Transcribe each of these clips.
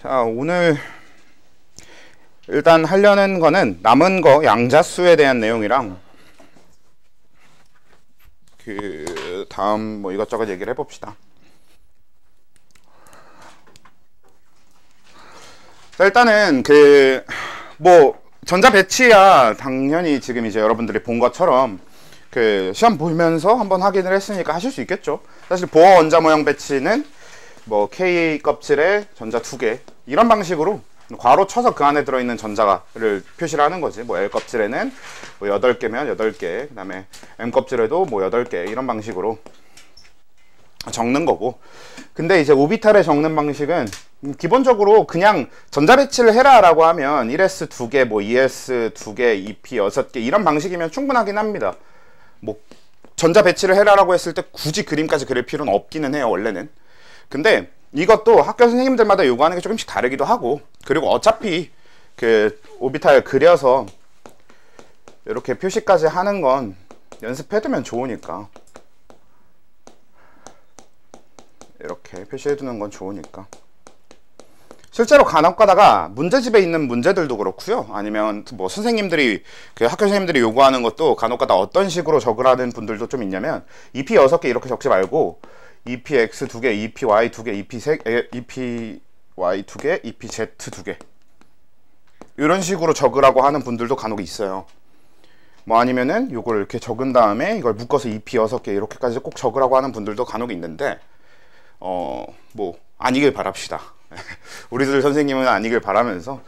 자, 오늘 일단 하려는 거는 남은 거 양자수에 대한 내용이랑 그 다음 뭐 이것저것 얘기를 해봅시다. 자, 일단은 그 뭐 전자 배치야 당연히 지금 이제 여러분들이 본 것처럼 그 시험 보면서 한번 확인을 했으니까 하실 수 있겠죠. 사실 보어 원자 모형 배치는 뭐 K 껍질에 전자 2개 이런 방식으로 괄호 쳐서 그 안에 들어있는 전자를 표시를 하는 거지. 뭐 L 껍질에는 뭐 8개면 8개, 그 다음에 M 껍질에도 뭐 8개 이런 방식으로 적는 거고. 근데 이제 오비탈에 적는 방식은 기본적으로 그냥 전자 배치를 해라 라고 하면 1s 2개, 뭐 2s 2개, 2p 6개 이런 방식이면 충분하긴 합니다. 뭐 전자 배치를 해라 라고 했을 때 굳이 그림까지 그릴 필요는 없기는 해요, 원래는. 근데 이것도 학교 선생님들마다 요구하는 게 조금씩 다르기도 하고, 그리고 어차피 그 오비탈 그려서 이렇게 표시까지 하는 건 연습해두면 좋으니까, 이렇게 표시해두는 건 좋으니까. 실제로 간혹 가다가 문제집에 있는 문제들도 그렇고요, 아니면 뭐 선생님들이 그 학교 선생님들이 요구하는 것도 간혹 가다 어떤 식으로 적으라는 분들도 좀 있냐면 2p 6개 이렇게 적지 말고 EPX 2개, EPY 2개, EPY 2개, EPZ 2개 이런 식으로 적으라고 하는 분들도 간혹 있어요. 뭐 아니면은 요걸 이렇게 적은 다음에 이걸 묶어서 EP 6개 이렇게까지 꼭 적으라고 하는 분들도 간혹 있는데 뭐 아니길 바랍시다. 우리들 선생님은 아니길 바라면서,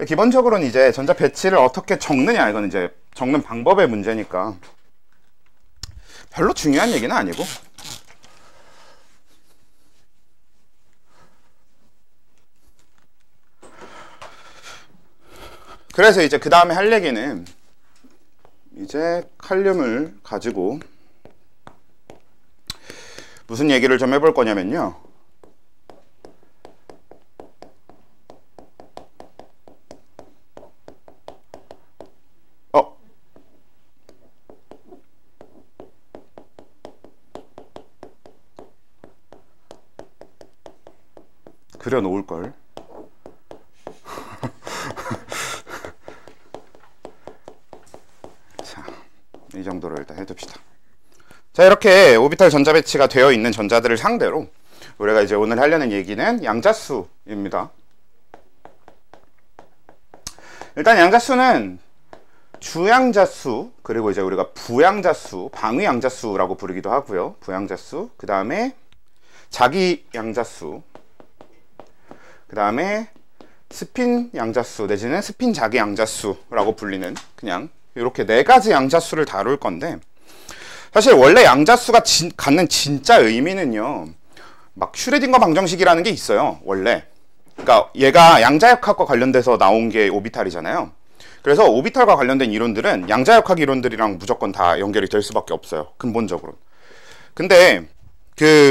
기본적으로는 이제 전자 배치를 어떻게 적느냐, 이건 이제 적는 방법의 문제니까 별로 중요한 얘기는 아니고, 그래서 이제 그 다음에 할 얘기는 이제 칼륨을 가지고 무슨 얘기를 좀 해볼 거냐면요, 그려 놓을걸. 자, 이 정도로 일단 해둡시다. 자, 이렇게 오비탈 전자 배치가 되어 있는 전자들을 상대로 우리가 이제 오늘 하려는 얘기는 양자수입니다. 일단 양자수는 주양자수, 그리고 이제 우리가 부양자수, 방위양자수라고 부르기도 하고요. 부양자수, 그 다음에 자기양자수, 그 다음에 스핀 양자수 내지는 스핀 자기 양자수라고 불리는, 그냥 이렇게 4가지 양자수를 다룰 건데, 사실 원래 양자수가 갖는 진짜 의미는요, 막 슈레딩거 방정식이라는 게 있어요, 원래. 그러니까 얘가 양자역학과 관련돼서 나온 게 오비탈이잖아요. 그래서 오비탈과 관련된 이론들은 양자역학 이론들이랑 무조건 다 연결이 될 수밖에 없어요, 근본적으로. 근데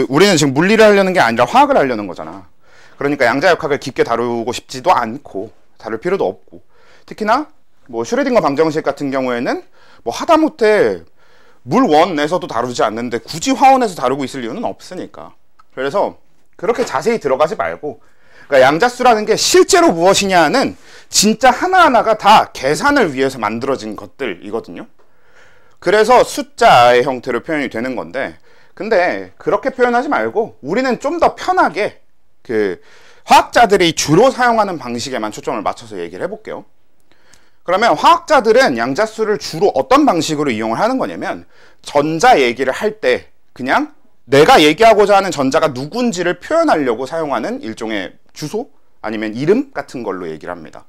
우리는 지금 물리를 하려는 게 아니라 화학을 하려는 거잖아. 그러니까 양자역학을 깊게 다루고 싶지도 않고 다룰 필요도 없고, 특히나 뭐 슈레딩거 방정식 같은 경우에는 뭐 하다못해 물원에서도 다루지 않는데 굳이 화원에서 다루고 있을 이유는 없으니까. 그래서 그렇게 자세히 들어가지 말고, 그러니까 양자수라는 게 실제로 무엇이냐는 진짜 하나하나가 다 계산을 위해서 만들어진 것들이거든요. 그래서 숫자의 형태로 표현이 되는 건데, 근데 그렇게 표현하지 말고 우리는 좀 더 편하게 화학자들이 주로 사용하는 방식에만 초점을 맞춰서 얘기를 해볼게요. 그러면 화학자들은 양자수를 주로 어떤 방식으로 이용을 하는 거냐면, 전자 얘기를 할 때 그냥 내가 얘기하고자 하는 전자가 누군지를 표현하려고 사용하는 일종의 주소 아니면 이름 같은 걸로 얘기를 합니다.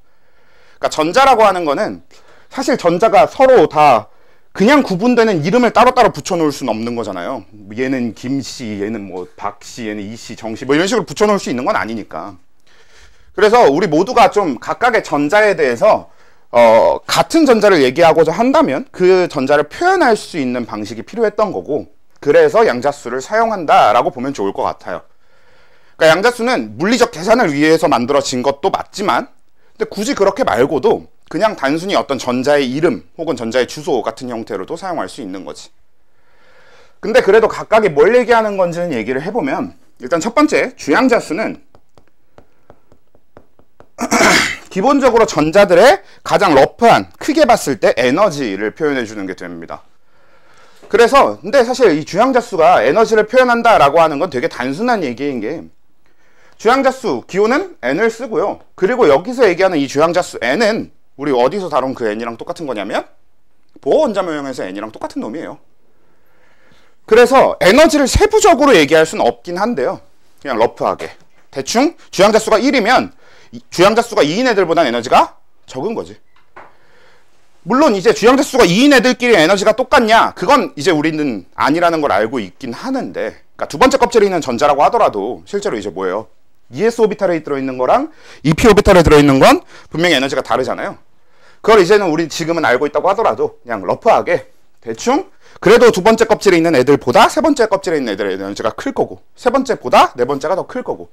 그러니까 전자라고 하는 거는 사실 전자가 서로 다 그냥 구분되는 이름을 따로따로 붙여놓을 수는 없는 거잖아요. 얘는 김씨, 얘는 뭐 박씨, 얘는 이씨, 정씨 뭐 이런 식으로 붙여놓을 수 있는 건 아니니까. 그래서 우리 모두가 좀 각각의 전자에 대해서 같은 전자를 얘기하고자 한다면 그 전자를 표현할 수 있는 방식이 필요했던 거고, 그래서 양자수를 사용한다라고 보면 좋을 것 같아요. 그러니까 양자수는 물리적 계산을 위해서 만들어진 것도 맞지만, 근데 굳이 그렇게 말고도 그냥 단순히 어떤 전자의 이름 혹은 전자의 주소 같은 형태로도 사용할 수 있는 거지. 근데 그래도 각각이 뭘 얘기하는 건지는 얘기를 해보면, 일단 첫 번째 주양자수는 기본적으로 전자들의 가장 러프한, 크게 봤을 때 에너지를 표현해 주는 게 됩니다. 그래서 근데 사실 이 주양자수가 에너지를 표현한다라고 하는 건 되게 단순한 얘기인 게, 주양자수 기호는 n을 쓰고요. 그리고 여기서 얘기하는 이 주양자수 n은 우리 어디서 다룬 그 n이랑 똑같은 거냐면 보어 원자모형에서 n이랑 똑같은 놈이에요. 그래서 에너지를 세부적으로 얘기할 수는 없긴 한데요. 그냥 러프하게 대충 주양자수가 1이면 주양자수가 2인 애들보다 에너지가 적은 거지. 물론 이제 주양자수가 2인 애들끼리 에너지가 똑같냐? 그건 이제 우리는 아니라는 걸 알고 있긴 하는데, 그러니까 두 번째 껍질에 있는 전자라고 하더라도 실제로 이제 뭐예요? ES 오비탈에 들어있는 거랑 EP 오비탈에 들어있는 건 분명히 에너지가 다르잖아요. 그걸 이제는 우리 지금은 알고 있다고 하더라도 그냥 러프하게 대충 그래도 두 번째 껍질에 있는 애들보다 세 번째 껍질에 있는 애들의 에너지가 클 거고, 세 번째보다 네 번째가 더 클 거고,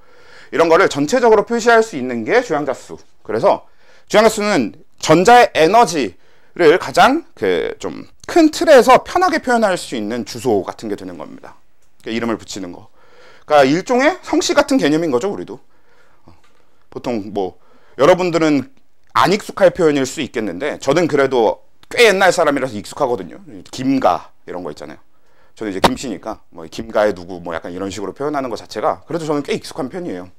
이런 거를 전체적으로 표시할 수 있는 게 주양자수. 그래서 주양자수는 전자의 에너지를 가장 좀 큰 틀에서 편하게 표현할 수 있는 주소 같은 게 되는 겁니다. 그러니까 이름을 붙이는 거. 그러니까 일종의 성씨 같은 개념인 거죠, 우리도. 보통 뭐 여러분들은 안 익숙할 표현일 수 있겠는데 저는 그래도 꽤 옛날 사람이라서 익숙하거든요. 김가 이런 거 있잖아요. 저는 이제 김씨니까 뭐 김가의 누구 뭐 약간 이런 식으로 표현하는 것 자체가 그래도 저는 꽤 익숙한 편이에요.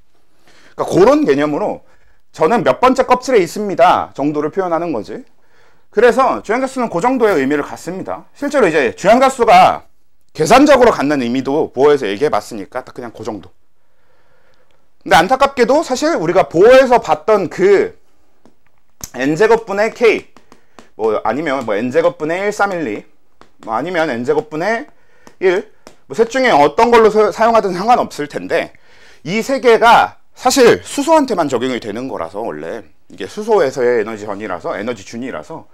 그러니까 그런 개념으로 저는 몇 번째 껍질에 있습니다 정도를 표현하는 거지. 그래서 주양자수는 그 정도의 의미를 갖습니다. 실제로 이제 주양자수가 계산적으로 갖는 의미도 보어에서 얘기해 봤으니까 딱 그냥 그 정도. 근데 안타깝게도 사실 우리가 보어에서 봤던 그 n제곱분의 k 뭐 아니면 뭐 n제곱분의 1, 3, 1, 2 뭐 아니면 n제곱분의 1 뭐 셋 중에 어떤 걸로 사용하든 상관없을 텐데, 이 세 개가 사실 수소한테만 적용이 되는 거라서, 원래 이게 수소에서의 에너지 전이라서, 에너지 준이라서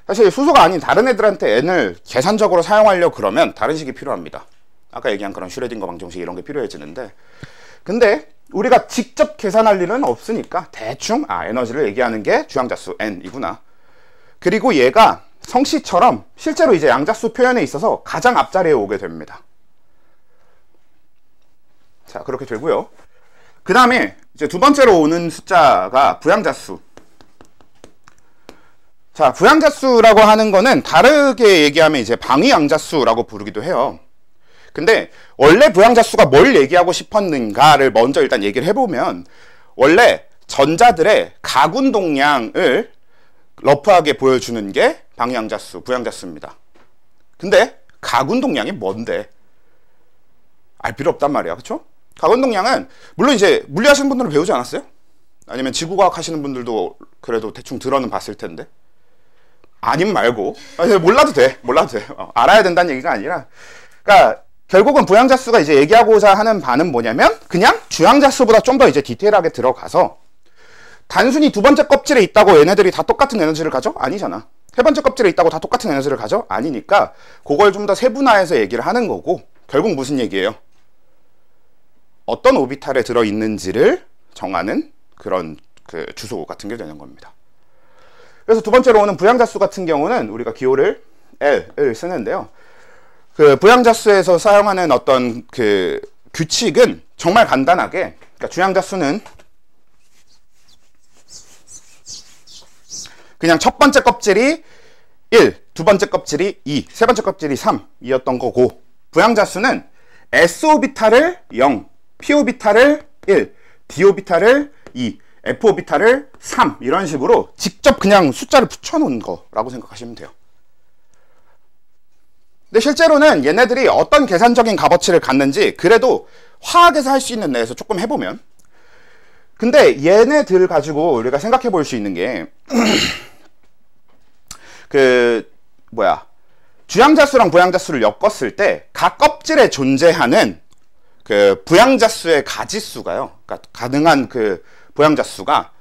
사실 수소가 아닌 다른 애들한테 n을 계산적으로 사용하려고 그러면 다른 식이 필요합니다. 아까 얘기한 그런 슈레딩거 방정식 이런 게 필요해지는데, 근데 우리가 직접 계산할 일은 없으니까 대충 에너지를 얘기하는 게 주양자수 n이구나. 그리고 얘가 성씨처럼 실제로 이제 양자수 표현에 있어서 가장 앞자리에 오게 됩니다. 자, 그렇게 되고요. 그 다음에 이제 두 번째로 오는 숫자가 부양자수. 자, 부양자수라고 하는 거는 다르게 얘기하면 이제 방위양자수라고 부르기도 해요. 근데 원래 부양자수가 뭘 얘기하고 싶었는가를 먼저 일단 얘기를 해보면, 원래 전자들의 가군동량을 러프하게 보여주는 게 방위양자수, 부양자수입니다. 근데 가군동량이 뭔데? 알 필요 없단 말이야, 그쵸? 가군동량은 물론 이제 물리하시는 분들은 배우지 않았어요? 아니면 지구과학 하시는 분들도 그래도 대충 들어는 봤을 텐데, 아님 말고 몰라도 돼. 알아야 된다는 얘기가 아니라, 그러니까 결국은 부양자수가 이제 얘기하고자 하는 바는 뭐냐면, 그냥 주양자수보다 좀 더 이제 디테일하게 들어가서 단순히 두 번째 껍질에 있다고 얘네들이 다 똑같은 에너지를 가져? 아니잖아. 세 번째 껍질에 있다고 다 똑같은 에너지를 가져? 아니니까 그걸 좀 더 세분화해서 얘기를 하는 거고, 결국 무슨 얘기예요? 어떤 오비탈에 들어있는지를 정하는 그런 그 주소 같은 게 되는 겁니다. 그래서 두 번째로 오는 부양자수 같은 경우는 우리가 기호를 L을 쓰는데요. 그 부양자수에서 사용하는 어떤 그 규칙은 정말 간단하게, 그러니까 주양자수는 그냥 첫 번째 껍질이 1, 두 번째 껍질이 2, 세 번째 껍질이 3이었던 거고, 부양자수는 s오비탈을 0, p오비탈을 1, d오비탈을 2, f오비탈을 3 이런 식으로 직접 그냥 숫자를 붙여놓은 거라고 생각하시면 돼요. 근데 실제로는 얘네들이 어떤 계산적인 값어치를 갖는지 그래도 화학에서 할 수 있는 내에서 조금 해보면, 근데 얘네들 가지고 우리가 생각해 볼 수 있는 게 주양자수랑 부양자수를 엮었을 때 각 껍질에 존재하는 그 부양자수의 가지수가요, 그러니까 가능한 그 부양자수가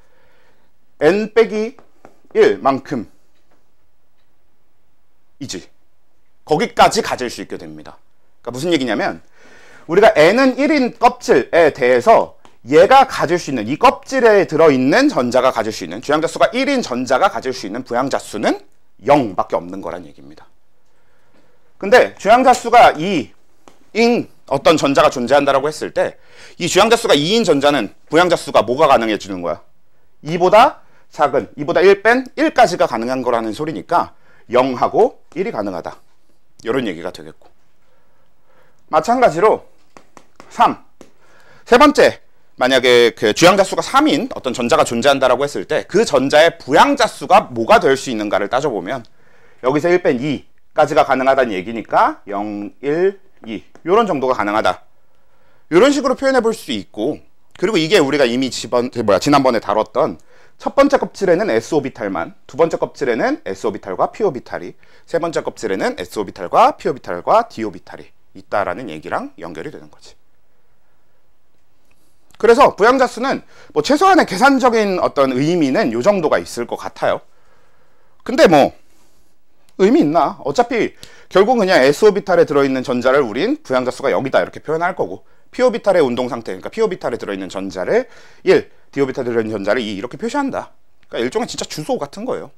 n-1만큼 이지, 거기까지 가질 수 있게 됩니다. 그러니까 무슨 얘기냐면, 우리가 n은 1인 껍질에 대해서 얘가 가질 수 있는, 이 껍질에 들어있는 전자가 가질 수 있는, 주양자수가 1인 전자가 가질 수 있는 부양자수는 0밖에 없는 거란 얘기입니다. 근데 주양자수가 2인 어떤 전자가 존재한다라고 했을 때, 이 주양자수가 2인 전자는 부양자수가 뭐가 가능해지는 거야? 2보다 작은 2보다 1 뺀 1까지가 가능한 거라는 소리니까 0하고 1이 가능하다. 이런 얘기가 되겠고. 마찬가지로 3. 세 번째, 만약에 그 주양자수가 3인 어떤 전자가 존재한다라고 했을 때 그 전자의 부양자수가 뭐가 될 수 있는가를 따져보면 여기서 1 뺀 2까지가 가능하다는 얘기니까 0, 1, 2 이런 정도가 가능하다. 이런 식으로 표현해 볼 수 있고, 그리고 이게 우리가 이미 지난번에 다뤘던 첫 번째 껍질에는 s오비탈만, 두 번째 껍질에는 s오비탈과 p오비탈이, 세 번째 껍질에는 s오비탈과 p오비탈과 d오비탈이 있다라는 얘기랑 연결이 되는 거지. 그래서 부양자수는 뭐 최소한의 계산적인 어떤 의미는 요 정도가 있을 것 같아요. 근데 뭐 의미 있나? 어차피 결국 그냥 s오비탈에 들어있는 전자를 우린 부양자수가 여기다 이렇게 표현할 거고, p오비탈의 운동상태, 그러니까 p오비탈에 들어있는 전자를 1, d오비탈에 들어있는 전자를 2 이렇게 표시한다. 그러니까 일종의 진짜 주소 같은 거예요.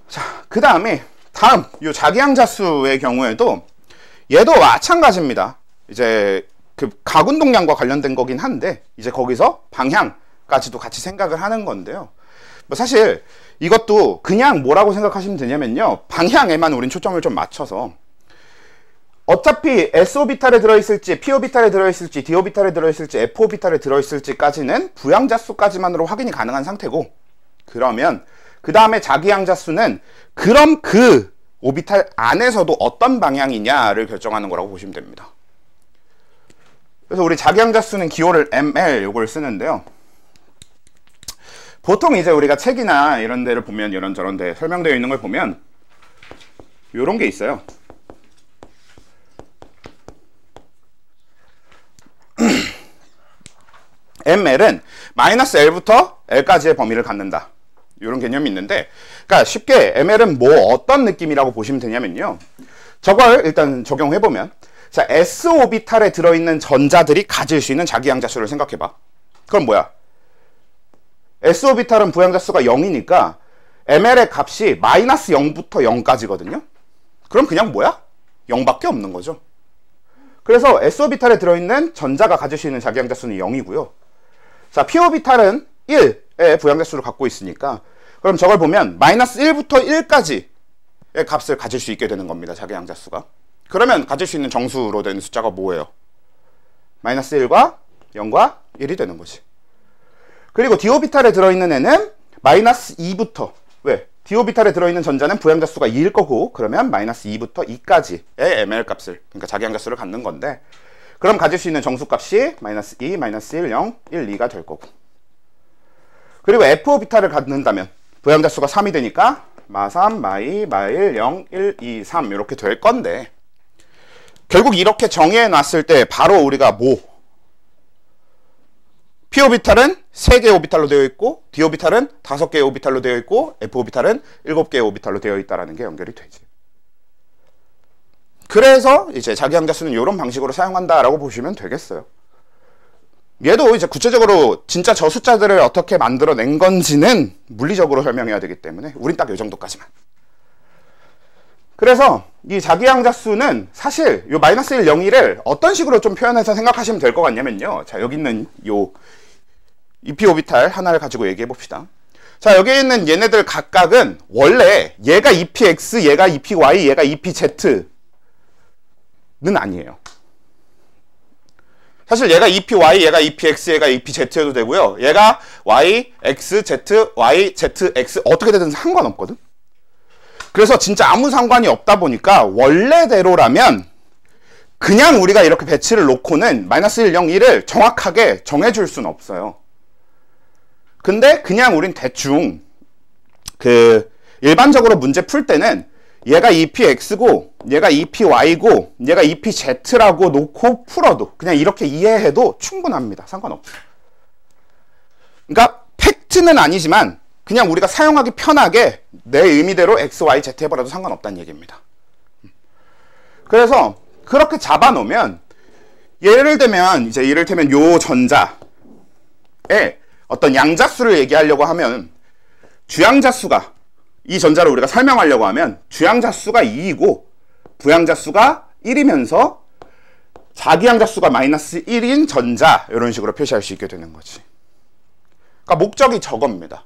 자, 그 다음에 다음 요 자기양자수의 경우에도 얘도 마찬가지입니다. 이제 그 각운동량과 관련된 거긴 한데 이제 거기서 방향까지도 같이 생각을 하는 건데요. 뭐 사실 이것도 그냥 뭐라고 생각하시면 되냐면요, 방향에만 우린 초점을 좀 맞춰서 어차피 s오비탈에 들어있을지 p오비탈에 들어있을지 d오비탈에 들어있을지 f오비탈에 들어있을지까지는 부양자수까지만으로 확인이 가능한 상태고, 그러면 그 다음에 자기양자수는 그럼 그 오비탈 안에서도 어떤 방향이냐를 결정하는 거라고 보시면 됩니다. 그래서 우리 자기양자수는 기호를 ml 요걸 쓰는데요. 보통 이제 우리가 책이나 이런 데를 보면 이런저런 데 설명되어 있는 걸 보면 요런 게 있어요. ml은 마이너스 l부터 l까지의 범위를 갖는다. 이런 개념이 있는데, 그러니까 쉽게 ml은 뭐 어떤 느낌이라고 보시면 되냐면요, 저걸 일단 적용해보면, 자, s오비탈에 들어있는 전자들이 가질 수 있는 자기양자수를 생각해봐. 그럼 뭐야? s오비탈은 부양자수가 0이니까 ml의 값이 마이너스 0부터 0까지거든요. 그럼 그냥 뭐야? 0밖에 없는 거죠. 그래서 s오비탈에 들어있는 전자가 가질 수 있는 자기양자수는 0이고요. 자, p오비탈은 1의 부양자수를 갖고 있으니까 그럼 저걸 보면 마이너스 1부터 1까지의 값을 가질 수 있게 되는 겁니다. 자기양자수가. 그러면 가질 수 있는 정수로 되는 숫자가 뭐예요? 마이너스 1과 0과 1이 되는 거지. 그리고 d오비탈에 들어있는 애는 마이너스 2부터, 왜? d오비탈에 들어있는 전자는 부양자수가 2일 거고, 그러면 마이너스 2부터 2까지의 ml 값을, 그러니까 자기양자수를 갖는 건데, 그럼 가질 수 있는 정수값이 마이너스 2, 마이너스 1, 0, 1, 2가 될 거고. 그리고 f오비탈을 갖는다면 부양자수가 3이 되니까 마 3, 마 2, 마 1, 0, 1, 2, 3 이렇게 될 건데, 결국 이렇게 정의해 놨을 때 바로 우리가 뭐? p오비탈은 3개의 오비탈로 되어 있고, d오비탈은 5개의 오비탈로 되어 있고, f오비탈은 7개의 오비탈로 되어 있다는 게 연결이 되지. 그래서 이제 자기양자수는 이런 방식으로 사용한다라고 보시면 되겠어요. 얘도 이제 구체적으로 진짜 저 숫자들을 어떻게 만들어낸 건지는 물리적으로 설명해야 되기 때문에 우린 딱 이 정도까지만. 그래서 이 자기양자수는 사실 요 마이너스 1, 0, 1을 어떤 식으로 좀 표현해서 생각하시면 될 것 같냐면요. 자, 여기 있는 요 EP오비탈 하나를 가지고 얘기해 봅시다. 자, 여기 있는 얘네들 각각은 원래 얘가 EPX, 얘가 EPY, 얘가 EPZ는 아니에요. 사실 얘가 EPY, 얘가 EPX, 얘가 EPZ여도 되고요. 얘가 Y, X, Z, Y, Z, X 어떻게 되든 상관없거든. 그래서 진짜 아무 상관이 없다 보니까 원래대로라면 그냥 우리가 이렇게 배치를 놓고는 마이너스 1, 0, 1을 정확하게 정해줄 수는 없어요. 근데 그냥 우린 대충 그 일반적으로 문제 풀 때는 얘가 EPX고 얘가 EPY고 얘가 EPZ라고 놓고 풀어도 그냥 이렇게 이해해도 충분합니다. 상관없어요. 그러니까 팩트는 아니지만 그냥 우리가 사용하기 편하게 내 의미대로 X, Y, Z 해버려도 상관없다는 얘기입니다. 그래서 그렇게 잡아놓으면 예를 들면 이제 이를테면 요 전자에 어떤 양자수를 얘기하려고 하면 주양자수가 이 전자를 우리가 설명하려고 하면 주양자수가 2이고 부양자수가 1이면서 자기양자수가 마이너스 1인 전자 이런 식으로 표시할 수 있게 되는 거지. 그러니까 목적이 저겁니다.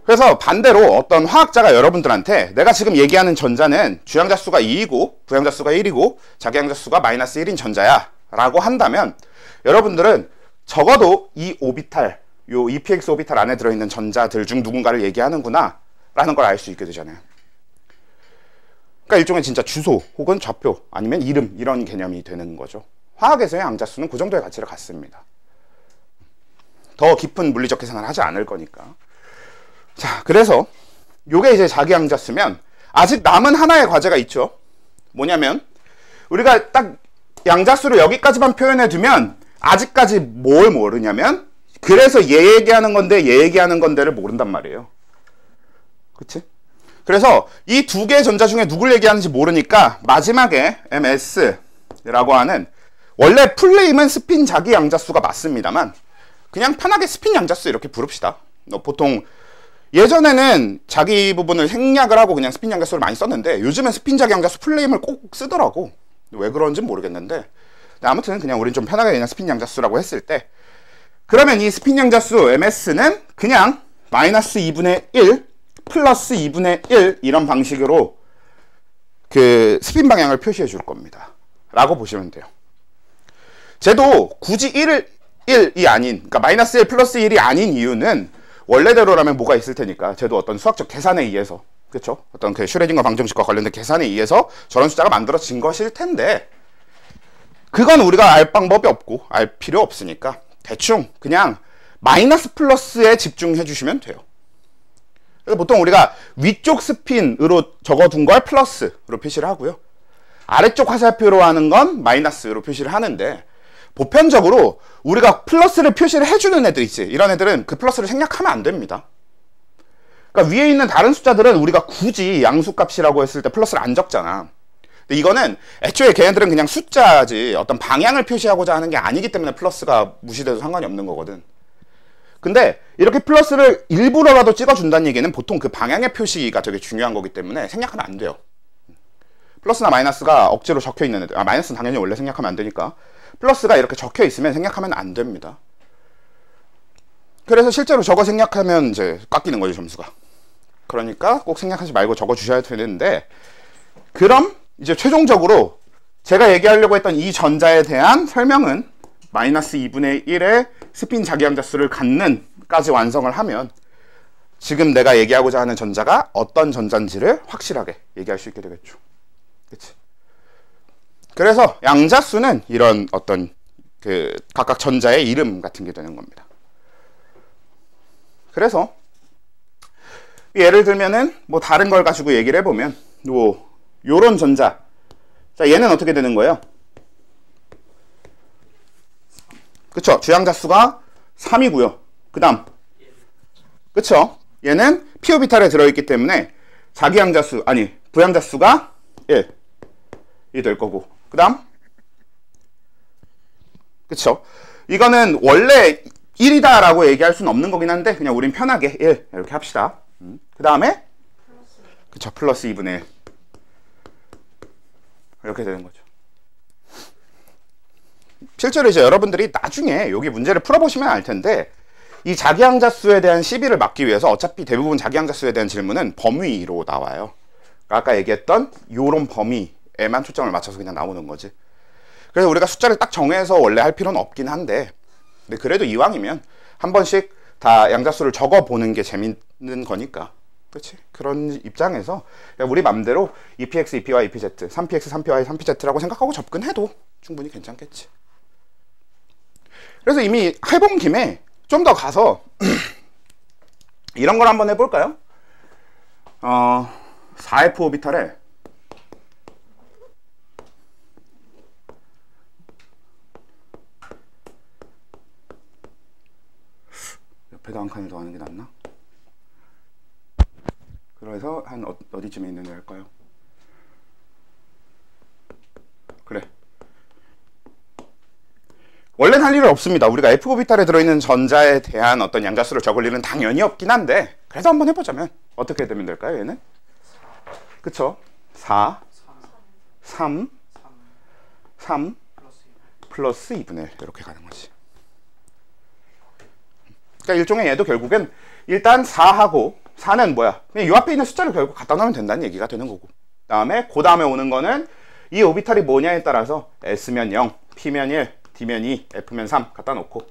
그래서 반대로 어떤 화학자가 여러분들한테 내가 지금 얘기하는 전자는 주양자수가 2이고 부양자수가 1이고 자기양자수가 마이너스 1인 전자야 라고 한다면 여러분들은 적어도 이 오비탈, 요 EPX 오비탈 안에 들어있는 전자들 중 누군가를 얘기하는구나 라는 걸 알 수 있게 되잖아요. 그러니까 일종의 진짜 주소 혹은 좌표 아니면 이름 이런 개념이 되는 거죠. 화학에서의 양자수는 그 정도의 가치를 갖습니다. 더 깊은 물리적 계산을 하지 않을 거니까. 자, 그래서 요게 이제 자기양자수면 아직 남은 하나의 과제가 있죠. 뭐냐면 우리가 딱 양자수를 여기까지만 표현해 두면 아직까지 뭘 모르냐면 그래서 얘 얘기하는 건데 얘 얘기하는 건데를 모른단 말이에요. 그치? 그래서 이 두 개의 전자 중에 누굴 얘기하는지 모르니까 마지막에 MS라고 하는 원래 풀네임은 스핀 자기 양자수가 맞습니다만 그냥 편하게 스핀 양자수 이렇게 부릅시다. 보통 예전에는 자기 부분을 생략을 하고 그냥 스핀 양자수를 많이 썼는데 요즘엔 스핀 자기 양자수 풀네임을 꼭 쓰더라고. 왜 그런지는 모르겠는데 아무튼 그냥 우린 좀 편하게 그냥 스핀 양자수라고 했을 때 그러면 이 스핀 양자수 MS는 그냥 마이너스 2분의 1 플러스 2분의 1 이런 방식으로 그 스핀 방향을 표시해 줄 겁니다. 라고 보시면 돼요. 쟤도 굳이 1이 아닌, 그러니까 마이너스 1 플러스 1이 아닌 이유는 원래대로라면 뭐가 있을 테니까 쟤도 어떤 수학적 계산에 의해서 그쵸? 어떤 그 슈레딩거 방정식과 관련된 계산에 의해서 저런 숫자가 만들어진 것일 텐데 그건 우리가 알 방법이 없고 알 필요 없으니까 대충 그냥 마이너스 플러스에 집중해 주시면 돼요. 그래서 보통 우리가 위쪽 스핀으로 적어둔 걸 플러스로 표시를 하고요. 아래쪽 화살표로 하는 건 마이너스로 표시를 하는데 보편적으로 우리가 플러스를 표시를 해주는 애들 있지. 이런 애들은 그 플러스를 생략하면 안 됩니다. 그러니까 위에 있는 다른 숫자들은 우리가 굳이 양수값이라고 했을 때 플러스를 안 적잖아. 근데 이거는 애초에 걔네들은 그냥 숫자지 어떤 방향을 표시하고자 하는 게 아니기 때문에 플러스가 무시돼도 상관이 없는 거거든. 근데 이렇게 플러스를 일부러라도 찍어준다는 얘기는 보통 그 방향의 표시가 되게 중요한 거기 때문에 생략하면 안 돼요. 플러스나 마이너스가 억지로 적혀 있는 애들, 마이너스는 당연히 원래 생략하면 안 되니까 플러스가 이렇게 적혀 있으면 생략하면 안 됩니다. 그래서 실제로 저거 생략하면 이제 깎이는 거죠, 점수가. 그러니까 꼭 생략하지 말고 적어 주셔야 되는데 그럼 이제 최종적으로 제가 얘기하려고 했던 이 전자에 대한 설명은 마이너스 2분의 1의 스핀 자기양자수를 갖는 까지 완성을 하면 지금 내가 얘기하고자 하는 전자가 어떤 전자인지를 확실하게 얘기할 수 있게 되겠죠. 그치? 그래서 양자수는 이런 어떤 그 각각 전자의 이름 같은 게 되는 겁니다. 그래서 예를 들면은 뭐 다른 걸 가지고 얘기를 해보면 뭐 요런 전자, 자 얘는 어떻게 되는 거예요? 그쵸? 주양자수가 3이고요. 그 다음 그쵸? 얘는 P오비탈에 들어있기 때문에 자기양자수, 아니 부양자수가 1이 될 거고 그 다음 그쵸? 이거는 원래 1이다 라고 얘기할 수는 없는 거긴 한데 그냥 우린 편하게 1 이렇게 합시다. 그 다음에 그쵸? 플러스 2분의 1 이렇게 되는 거죠. 실제로 이제 여러분들이 나중에 여기 문제를 풀어보시면 알 텐데 이 자기양자수에 대한 시비를 막기 위해서 어차피 대부분 자기양자수에 대한 질문은 범위로 나와요. 아까 얘기했던 요런 범위에만 초점을 맞춰서 그냥 나오는 거지. 그래서 우리가 숫자를 딱 정해서 원래 할 필요는 없긴 한데 근데 그래도 이왕이면 한 번씩 다 양자수를 적어보는 게 재밌는 거니까 그렇지? 그런 입장에서 우리 맘대로 EPX, EPY, EPZ, 3PX, 3PY, 3PZ라고 생각하고 접근해도 충분히 괜찮겠지. 그래서 이미 해본 김에 좀 더 가서 이런 걸 한번 해볼까요? 4F 오비탈에 옆에다 한 칸을 더 하는 게 낫나? 그래서 한 어디쯤에 있는 애 할까요? 그래. 원래는 할 일은 없습니다. 우리가 F오비탈에 들어있는 전자에 대한 어떤 양자수를 적을 일은 당연히 없긴 한데 그래도 한번 해보자면 어떻게 되면 될까요? 얘는? 그쵸? 4 3 플러스 2분의 1 이렇게 가는 거지. 그러니까 일종의 얘도 결국엔 일단 4하고 4는 뭐야? 그냥 요 앞에 있는 숫자를 결국 갖다 놓으면 된다는 얘기가 되는 거고. 그 다음에 오는 거는 이 오비탈이 뭐냐에 따라서 S면 0, P면 1, D면 2, F면 3 갖다 놓고,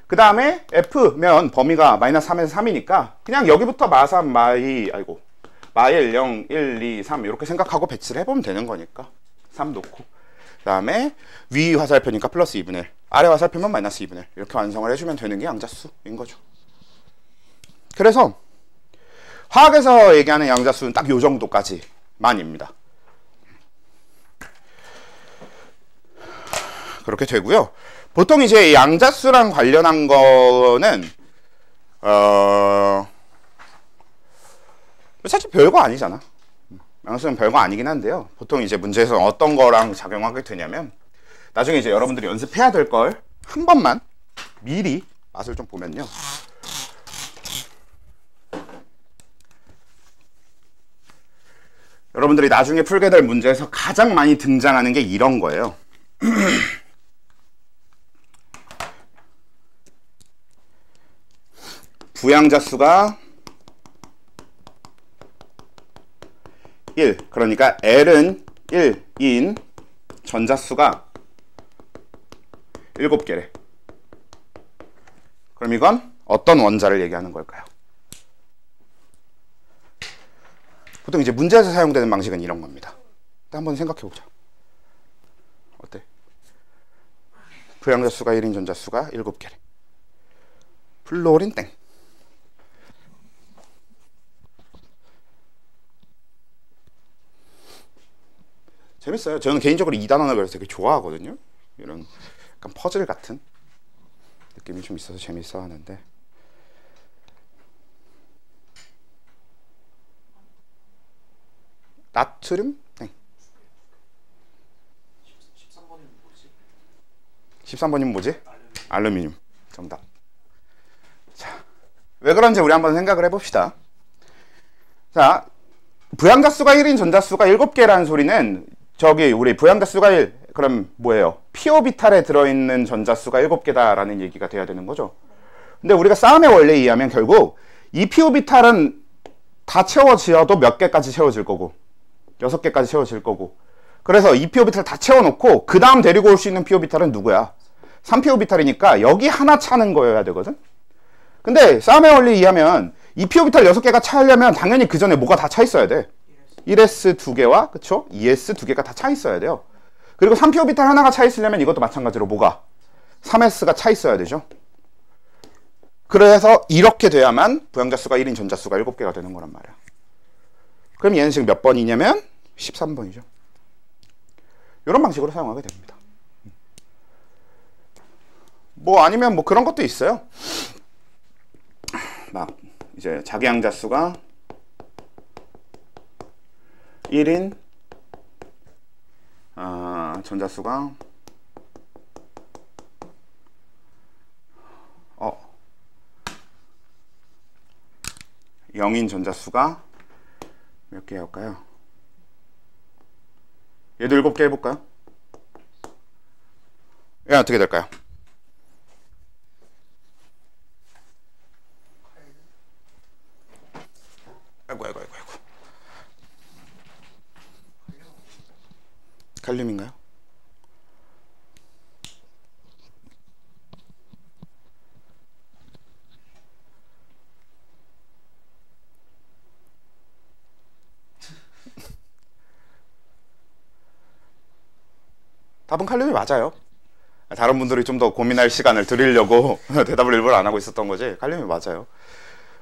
그 다음에 F면 범위가 마이너스 3에서 3이니까 그냥 여기부터 마3, 마1, 0, 1, 2, 3 이렇게 생각하고 배치를 해보면 되는 거니까 3 놓고, 그 다음에 위 화살표니까 플러스 2분의 1, 아래 화살표면 마이너스 2분의 1 이렇게 완성을 해주면 되는 게 양자수인 거죠. 그래서 화학에서 얘기하는 양자수는 딱 요 정도까지만입니다. 그렇게 되고요. 보통 이제 양자수랑 관련한 거는 사실 별거 아니잖아. 양자수는 별거 아니긴 한데요. 보통 이제 문제에서 어떤 거랑 작용하게 되냐면, 나중에 이제 여러분들이 연습해야 될 걸 한 번만 미리 맛을 좀 보면요. 여러분들이 나중에 풀게 될 문제에서 가장 많이 등장하는 게 이런 거예요. 부양자수가 1, 그러니까 L은 1인 전자수가 7개래. 그럼 이건 어떤 원자를 얘기하는 걸까요? 보통 이제 문제에서 사용되는 방식은 이런 겁니다. 한번 생각해보자. 어때? 부양자수가 1인 전자수가 7개래. 플로린 땡. 재밌어요. 저는 개인적으로 2단원을 그래서 되게 좋아하거든요. 이런 약간 퍼즐 같은 느낌이 좀 있어서 재밌어 하는데, 나트륨? 네. 13번이면 뭐지? 알루미늄. 정답. 자, 왜 그런지 우리 한번 생각을 해봅시다. 자, 부양자수가 1인 전자수가 7개라는 소리는 저기 우리 부양자수가 1, 그럼 뭐예요? P오비탈에 들어있는 전자수가 7개다라는 얘기가 돼야 되는 거죠. 근데 우리가 싸움의 원리에 의하면 결국 이 P오비탈은 다 채워지어도 몇 개까지 채워질 거고 6개까지 채워질 거고, 그래서 이 P오비탈 다 채워놓고 그 다음 데리고 올 수 있는 P오비탈은 누구야? 3P오비탈이니까 여기 하나 차는 거여야 되거든? 근데 싸움의 원리에 의하면 이 P오비탈 6개가 차려면 당연히 그 전에 뭐가 다 차 있어야 돼. 1s 2개와 그쵸? 2s 2개가 다 차 있어야 돼요. 그리고 3P오비탈 하나가 차 있으려면 이것도 마찬가지로 뭐가? 3s가 차 있어야 되죠. 그래서 이렇게 돼야만 부양자수가 1인 전자수가 7개가 되는 거란 말이야. 그럼 얘는 지금 몇 번이냐면 13번이죠. 이런 방식으로 사용하게 됩니다. 뭐 아니면 뭐 그런 것도 있어요. 막 이제 자기양자수가 1인 전자수가 0인 전자수가 몇 개일까요? 얘도 7개 해볼까요? 얘는 어떻게 될까요? 아이고. 칼륨인가요? 답은 칼륨이 맞아요. 다른 분들이 좀 더 고민할 시간을 드리려고 대답을 일부러 안 하고 있었던 거지. 칼륨이 맞아요.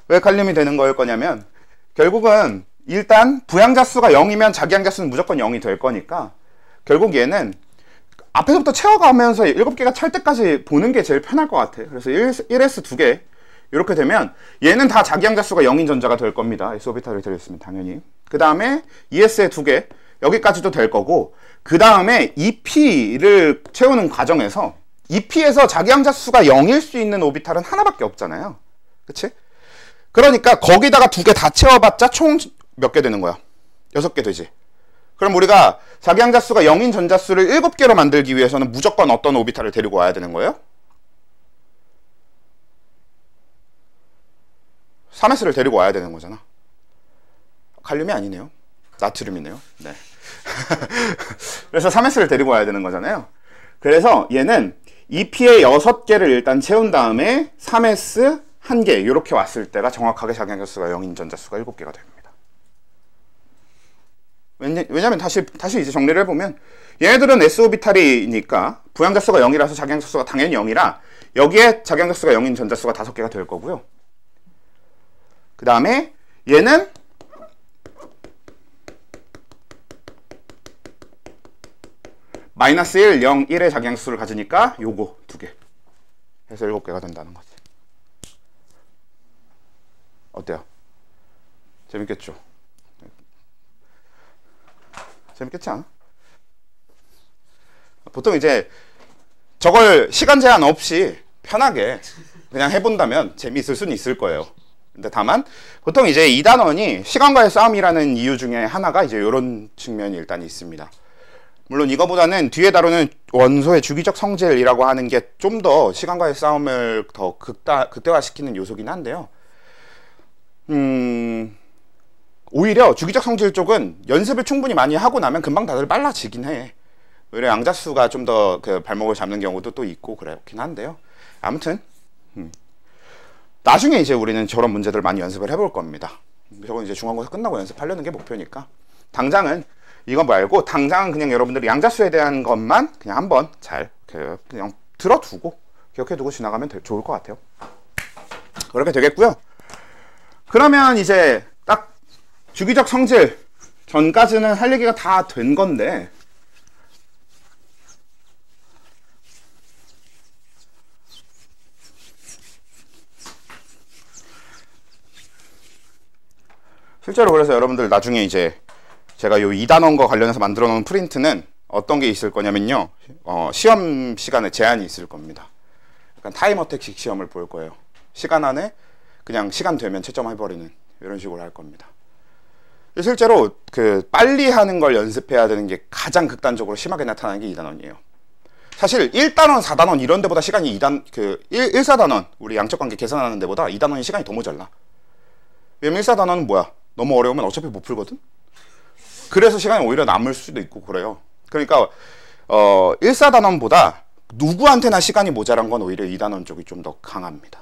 왜 칼륨이 되는 거일 거냐면, 결국은 일단 부양자수가 0이면 자기양자수는 무조건 0이 될 거니까 결국 얘는 앞에서부터 채워가면서 7개가 찰 때까지 보는 게 제일 편할 것 같아. 그래서 1s 2개 이렇게 되면 얘는 다 자기양자수가 0인 전자가 될 겁니다. s오비탈을 들어있으면 당연히. 그 다음에 2s에 2개 여기까지도 될 거고, 그 다음에 2p를 채우는 과정에서 2p에서 자기양자수가 0일 수 있는 오비탈은 하나밖에 없잖아요. 그치? 그러니까 거기다가 2개 다 채워봤자 총 몇 개 되는 거야? 6개 되지. 그럼 우리가 자기양자수가 0인 전자수를 7개로 만들기 위해서는 무조건 어떤 오비탈을 데리고 와야 되는 거예요? 3S를 데리고 와야 되는 거잖아. 칼륨이 아니네요. 나트륨이네요. 네. 그래서 3S를 데리고 와야 되는 거잖아요. 그래서 얘는 EPA 6개를 일단 채운 다음에 3S 1개 이렇게 왔을 때가 정확하게 자기양자수가 0인 전자수가 7개가 됩니다. 왜냐면 다시 이제 정리를 해보면 얘네들은 S오비탈이니까 부양자수가 0이라서 자기양자수가 당연히 0이라 여기에 자기양자수가 0인 전자수가 5개가 될 거고요. 그 다음에 얘는 마이너스 1, 0, 1의 자기양수를 가지니까 요거 2개 해서 7개가 된다는 거지. 어때요? 재밌겠죠? 재밌겠지 않아? 보통 이제 저걸 시간 제한 없이 편하게 그냥 해본다면 재미있을 수는 있을 거예요. 근데 다만 보통 이제 2단원이 시간과의 싸움이라는 이유 중에 하나가 이제 이런 측면이 일단 있습니다. 물론 이거보다는 뒤에 다루는 원소의 주기적 성질이라고 하는 게 좀 더 시간과의 싸움을 더 극대화시키는 요소긴 한데요. 오히려 주기적 성질 쪽은 연습을 충분히 많이 하고 나면 금방 다들 빨라지긴 해. 오히려 양자수가 좀 더 그 발목을 잡는 경우도 또 있고 그렇긴 한데요. 아무튼 나중에 이제 우리는 저런 문제들 많이 연습을 해볼 겁니다. 저건 이제 중간고사 끝나고 연습하려는 게 목표니까. 당장은 이거 말고 당장은 그냥 여러분들이 양자수에 대한 것만 그냥 한번 잘 그냥 들어두고 기억해두고 지나가면 좋을 것 같아요. 그렇게 되겠고요. 그러면 이제 딱 주기적 성질 전까지는 할 얘기가 다 된 건데 실제로 그래서 여러분들 나중에 이제 제가 요 2단원과 관련해서 만들어 놓은 프린트는 어떤 게 있을 거냐면요. 시험 시간에 제한이 있을 겁니다. 약간 타임 어택식 시험을 볼 거예요. 시간 안에 그냥 시간 되면 채점해버리는 이런 식으로 할 겁니다. 실제로 그 빨리 하는 걸 연습해야 되는 게 가장 극단적으로 심하게 나타나는 게 2단원이에요. 사실 1단원, 4단원 이런 데보다 시간이 1, 4단원 우리 양적관계 계산하는 데보다 2단원이 시간이 더 모자라. 왜냐면 1, 4단원은 뭐야? 너무 어려우면 어차피 못 풀거든? 그래서 시간이 오히려 남을 수도 있고 그래요. 그러니까 1, 4단원보다 누구한테나 시간이 모자란 건 오히려 2단원 쪽이 좀 더 강합니다.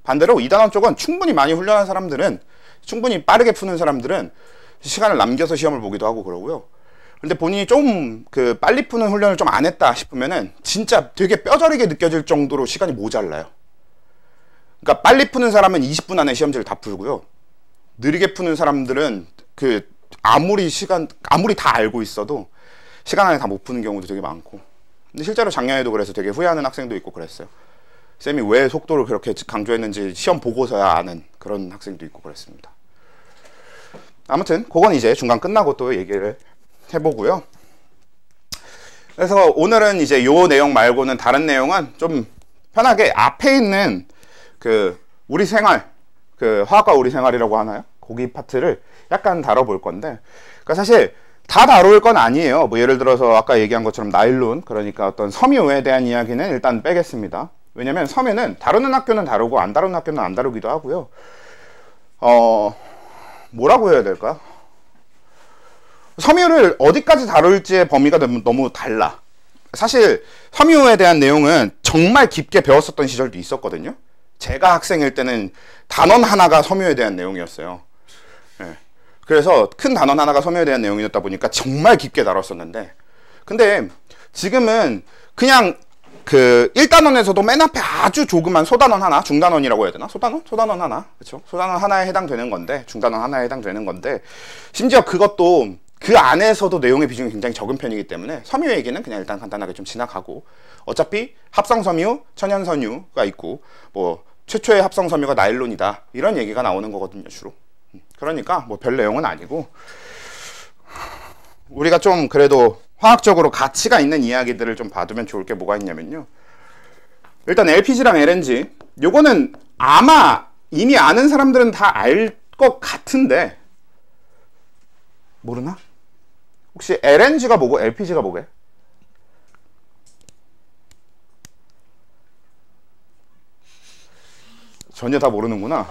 반대로 2단원 쪽은 충분히 많이 훈련한 사람들은 충분히 빠르게 푸는 사람들은 시간을 남겨서 시험을 보기도 하고 그러고요. 근데 본인이 좀 그 빨리 푸는 훈련을 좀 안 했다 싶으면은 진짜 되게 뼈저리게 느껴질 정도로 시간이 모자라요. 그러니까 빨리 푸는 사람은 20분 안에 시험지를 다 풀고요. 느리게 푸는 사람들은 그 아무리 다 알고 있어도 시간 안에 다 못 푸는 경우도 되게 많고. 근데 실제로 작년에도 그래서 되게 후회하는 학생도 있고 그랬어요. 쌤이 왜 속도를 그렇게 강조했는지 시험 보고서야 아는 그런 학생도 있고 그랬습니다. 아무튼 그건 이제 중간 끝나고 또 얘기를 해보고요. 그래서 오늘은 이제 요 내용 말고는 다른 내용은 좀 편하게 앞에 있는 그 우리 생활, 그 화학과 우리 생활이라고 하나요? 거기 파트를 약간 다뤄볼 건데, 그러니까 사실 다 다룰 건 아니에요. 뭐 예를 들어서 아까 얘기한 것처럼 나일론, 그러니까 어떤 섬유에 대한 이야기는 일단 빼겠습니다. 왜냐면 섬유는 다루는 학교는 다루고 안 다루는 학교는 안 다루기도 하고요. 뭐라고 해야 될까? 섬유를 어디까지 다룰지의 범위가 너무 달라. 사실 섬유에 대한 내용은 정말 깊게 배웠었던 시절도 있었거든요. 제가 학생일 때는 단원 하나가 섬유에 대한 내용이었어요. 네. 그래서 큰 단원 하나가 섬유에 대한 내용이었다 보니까 정말 깊게 다뤘었는데, 근데 지금은 그냥 그 1단원에서도 맨 앞에 아주 조그만 소단원 하나, 중단원이라고 해야 되나? 소단원 하나, 그렇죠? 소단원 하나에 해당되는 건데, 중단원 하나에 해당되는 건데, 심지어 그것도 그 안에서도 내용의 비중이 굉장히 적은 편이기 때문에 섬유 얘기는 그냥 일단 간단하게 좀 지나가고, 어차피 합성섬유, 천연섬유가 있고 뭐 최초의 합성섬유가 나일론이다 이런 얘기가 나오는 거거든요, 주로. 그러니까 뭐 별 내용은 아니고, 우리가 좀 그래도 화학적으로 가치가 있는 이야기들을 좀 봐두면 좋을 게 뭐가 있냐면요, 일단 LPG랑 LNG 요거는 아마 이미 아는 사람들은 다 알 것 같은데 모르나? 혹시 LNG가 뭐고 LPG가 뭐게? 전혀 다 모르는구나.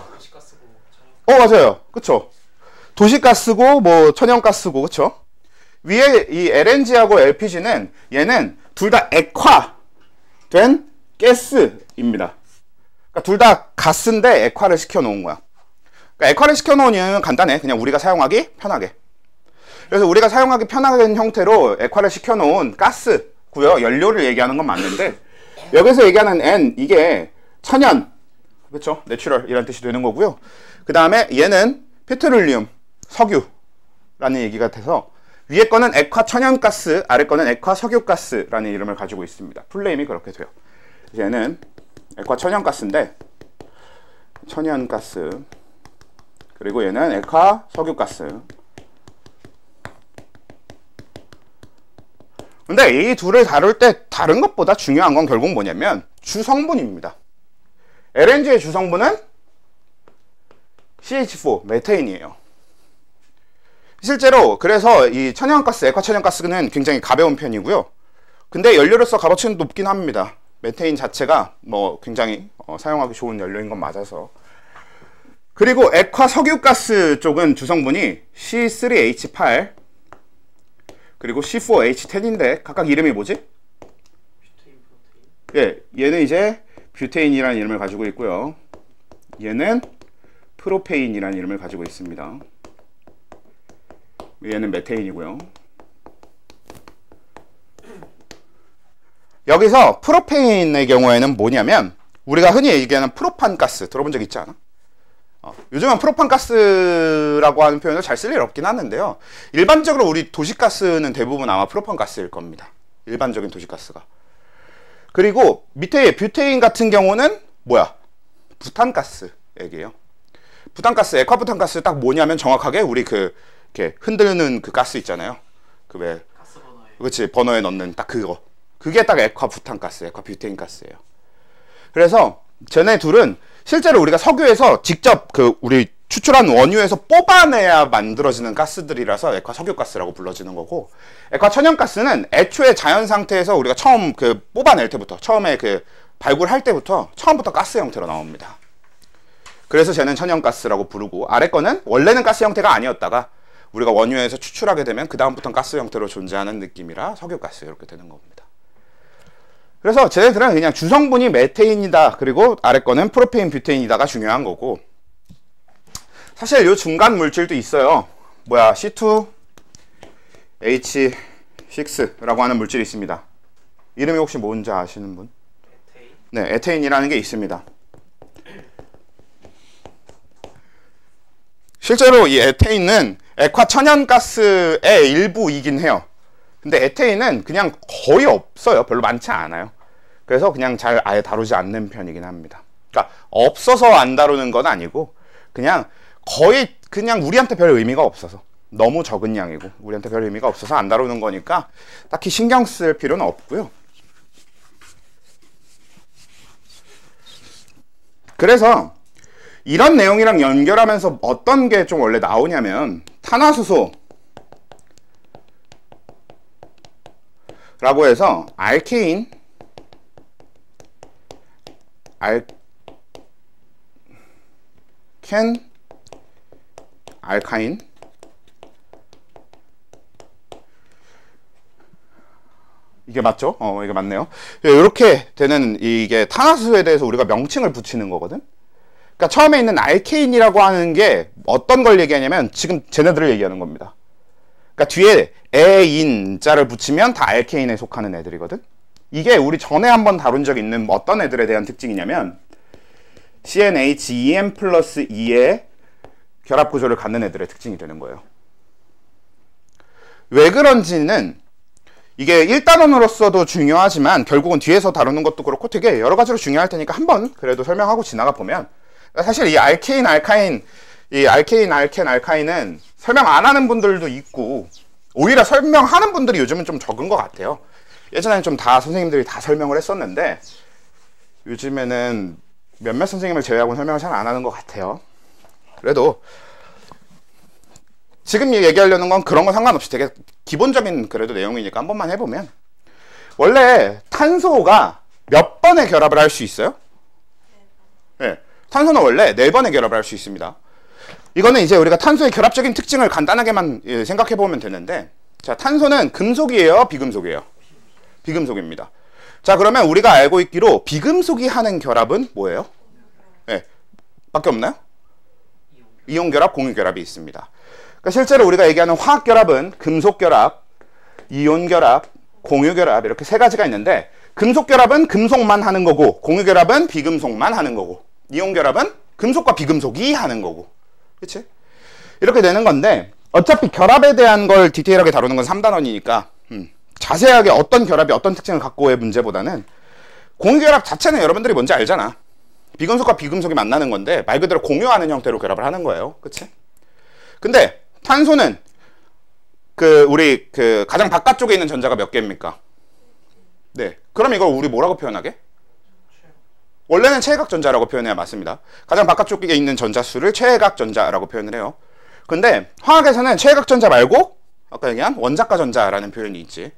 맞아요. 그쵸? 도시가스고 뭐 천연가스고 그쵸? 위에 이 LNG하고 LPG는 얘는 둘 다 액화된 가스입니다. 그러니까 둘 다 가스인데 액화를 시켜 놓은 거야. 그러니까 액화를 시켜 놓은 이유는 간단해. 그냥 우리가 사용하기 편하게. 그래서 우리가 사용하기 편하게 형태로 액화를 시켜 놓은 가스고요. 연료를 얘기하는 건 맞는데 여기서 얘기하는 N 이게 천연, 그렇죠? 내추럴 이란 뜻이 되는 거고요. 그 다음에 얘는 페트롤리움, 석유라는 얘기가 돼서 위에 거는 액화 천연가스, 아래 거는 액화 석유가스라는 이름을 가지고 있습니다. 풀네임이 그렇게 돼요. 얘는 액화 천연가스인데 천연가스, 그리고 얘는 액화 석유가스. 근데 이 둘을 다룰 때 다른 것보다 중요한 건 결국 뭐냐면 주성분입니다. LNG의 주성분은 CH4, 메테인이에요. 실제로 그래서 이 천연가스, 액화천연가스는 굉장히 가벼운 편이고요. 근데 연료로서 값어치는 높긴 합니다. 메테인 자체가 뭐 굉장히 사용하기 좋은 연료인 건 맞아서. 그리고 액화석유가스 쪽은 주성분이 C3H8 그리고 C4H10인데 각각 이름이 뭐지? 예, 얘는 이제 뷰테인이라는 이름을 가지고 있고요. 얘는 프로페인이라는 이름을 가지고 있습니다. 얘는 메테인이고요. 여기서 프로페인의 경우에는 뭐냐면 우리가 흔히 얘기하는 프로판가스 들어본 적 있지 않아? 요즘은 프로판가스라고 하는 표현을 잘 쓸 일 없긴 하는데요. 일반적으로 우리 도시가스는 대부분 아마 프로판가스일 겁니다. 일반적인 도시가스가. 그리고 밑에 뷰테인 같은 경우는 뭐야? 부탄가스 얘기예요. 부탄가스, 액화부탄가스 딱 뭐냐면 정확하게 우리 이렇게 흔드는 그 가스 있잖아요. 그 왜? 가스 버너에. 그렇지, 버너에 넣는 딱 그거. 그게 딱 액화부탄가스, 액화뷰테인 가스예요. 그래서 쟤네 둘은 실제로 우리가 석유에서 직접 우리 추출한 원유에서 뽑아내야 만들어지는 가스들이라서 액화석유가스라고 불러지는 거고, 액화천연가스는 애초에 자연 상태에서 우리가 처음 뽑아낼 때부터, 처음에 발굴할 때부터 처음부터 가스 형태로 나옵니다. 그래서 쟤는 천연가스라고 부르고, 아래 거는 원래는 가스 형태가 아니었다가 우리가 원유에서 추출하게 되면 그 다음부터는 가스 형태로 존재하는 느낌이라 석유가스 이렇게 되는 겁니다. 그래서 쟤네들은 그냥 주성분이 메테인이다, 그리고 아래 거는 프로페인, 뷰테인이다가 중요한 거고, 사실 요 중간 물질도 있어요. 뭐야, C2H6라고 하는 물질이 있습니다. 이름이 혹시 뭔지 아시는 분? 에테인? 네, 에테인이라는 게 있습니다. 실제로 이 에테인은 액화천연가스의 일부이긴 해요. 근데 에테인은 그냥 거의 없어요. 별로 많지 않아요. 그래서 그냥 잘 아예 다루지 않는 편이긴 합니다. 그러니까 없어서 안 다루는 건 아니고 그냥 거의 그냥 우리한테 별 의미가 없어서, 너무 적은 양이고 우리한테 별 의미가 없어서 안 다루는 거니까 딱히 신경 쓸 필요는 없고요. 그래서 이런 내용이랑 연결하면서 어떤 게 좀 원래 나오냐면 탄화수소 라고 해서 알케인, 알카인, 이게 맞죠? 이게 맞네요. 이렇게 되는 이게 탄화수소에 대해서 우리가 명칭을 붙이는 거거든. 그러니까 처음에 있는 알케인이라고 하는 게 어떤 걸 얘기하냐면 지금 쟤네들을 얘기하는 겁니다. 그러니까 뒤에 에인자를 붙이면 다 알케인에 속하는 애들이거든. 이게 우리 전에 한번 다룬 적 있는 어떤 애들에 대한 특징이냐면 CnHEm 플러스 2의 결합 구조를 갖는 애들의 특징이 되는 거예요. 왜 그런지는 이게 1단원으로서도 중요하지만 결국은 뒤에서 다루는 것도 그렇고 되게 여러 가지로 중요할 테니까 한번 그래도 설명하고 지나가 보면, 사실 이 알케인, 알카인, 이 알케인, 알켄, 알카인은 설명 안 하는 분들도 있고 오히려 설명하는 분들이 요즘은 좀 적은 것 같아요. 예전에는 좀 다 선생님들이 다 설명을 했었는데 요즘에는 몇몇 선생님을 제외하고는 설명을 잘 안 하는 것 같아요. 그래도 지금 얘기하려는 건 그런 거 상관없이 되게 기본적인 그래도 내용이니까 한 번만 해보면, 원래 탄소가 몇 번의 결합을 할 수 있어요? 네, 탄소는 원래 4번의 결합을 할 수 있습니다. 이거는 이제 우리가 탄소의 결합적인 특징을 간단하게만 생각해 보면 되는데, 자, 탄소는 금속이에요, 비금속이에요? 비금속입니다. 자, 그러면 우리가 알고 있기로 비금속이 하는 결합은 뭐예요? 네, 밖에 없나요? 이온 결합, 공유 결합이 있습니다. 그러니까 실제로 우리가 얘기하는 화학 결합은 금속 결합, 이온 결합, 공유 결합 이렇게 세 가지가 있는데, 금속 결합은 금속만 하는 거고, 공유 결합은 비금속만 하는 거고, 이온 결합은 금속과 비금속이 하는 거고, 그치? 이렇게 되는 건데, 어차피 결합에 대한 걸 디테일하게 다루는 건 3단원이니까 자세하게 어떤 결합이 어떤 특징을 갖고의 문제보다는, 공유결합 자체는 여러분들이 뭔지 알잖아. 비금속과 비금속이 만나는 건데 말 그대로 공유하는 형태로 결합을 하는 거예요. 그치? 근데 탄소는 우리 가장 바깥쪽에 있는 전자가 몇 개입니까? 네. 그럼 이걸 우리 뭐라고 표현하게? 원래는 최외각 전자라고 표현해야 맞습니다. 가장 바깥쪽에 있는 전자수를 최외각 전자라고 표현을 해요. 근데 화학에서는 최외각 전자 말고 아까 얘기한 원자가 전자라는 표현이 있지.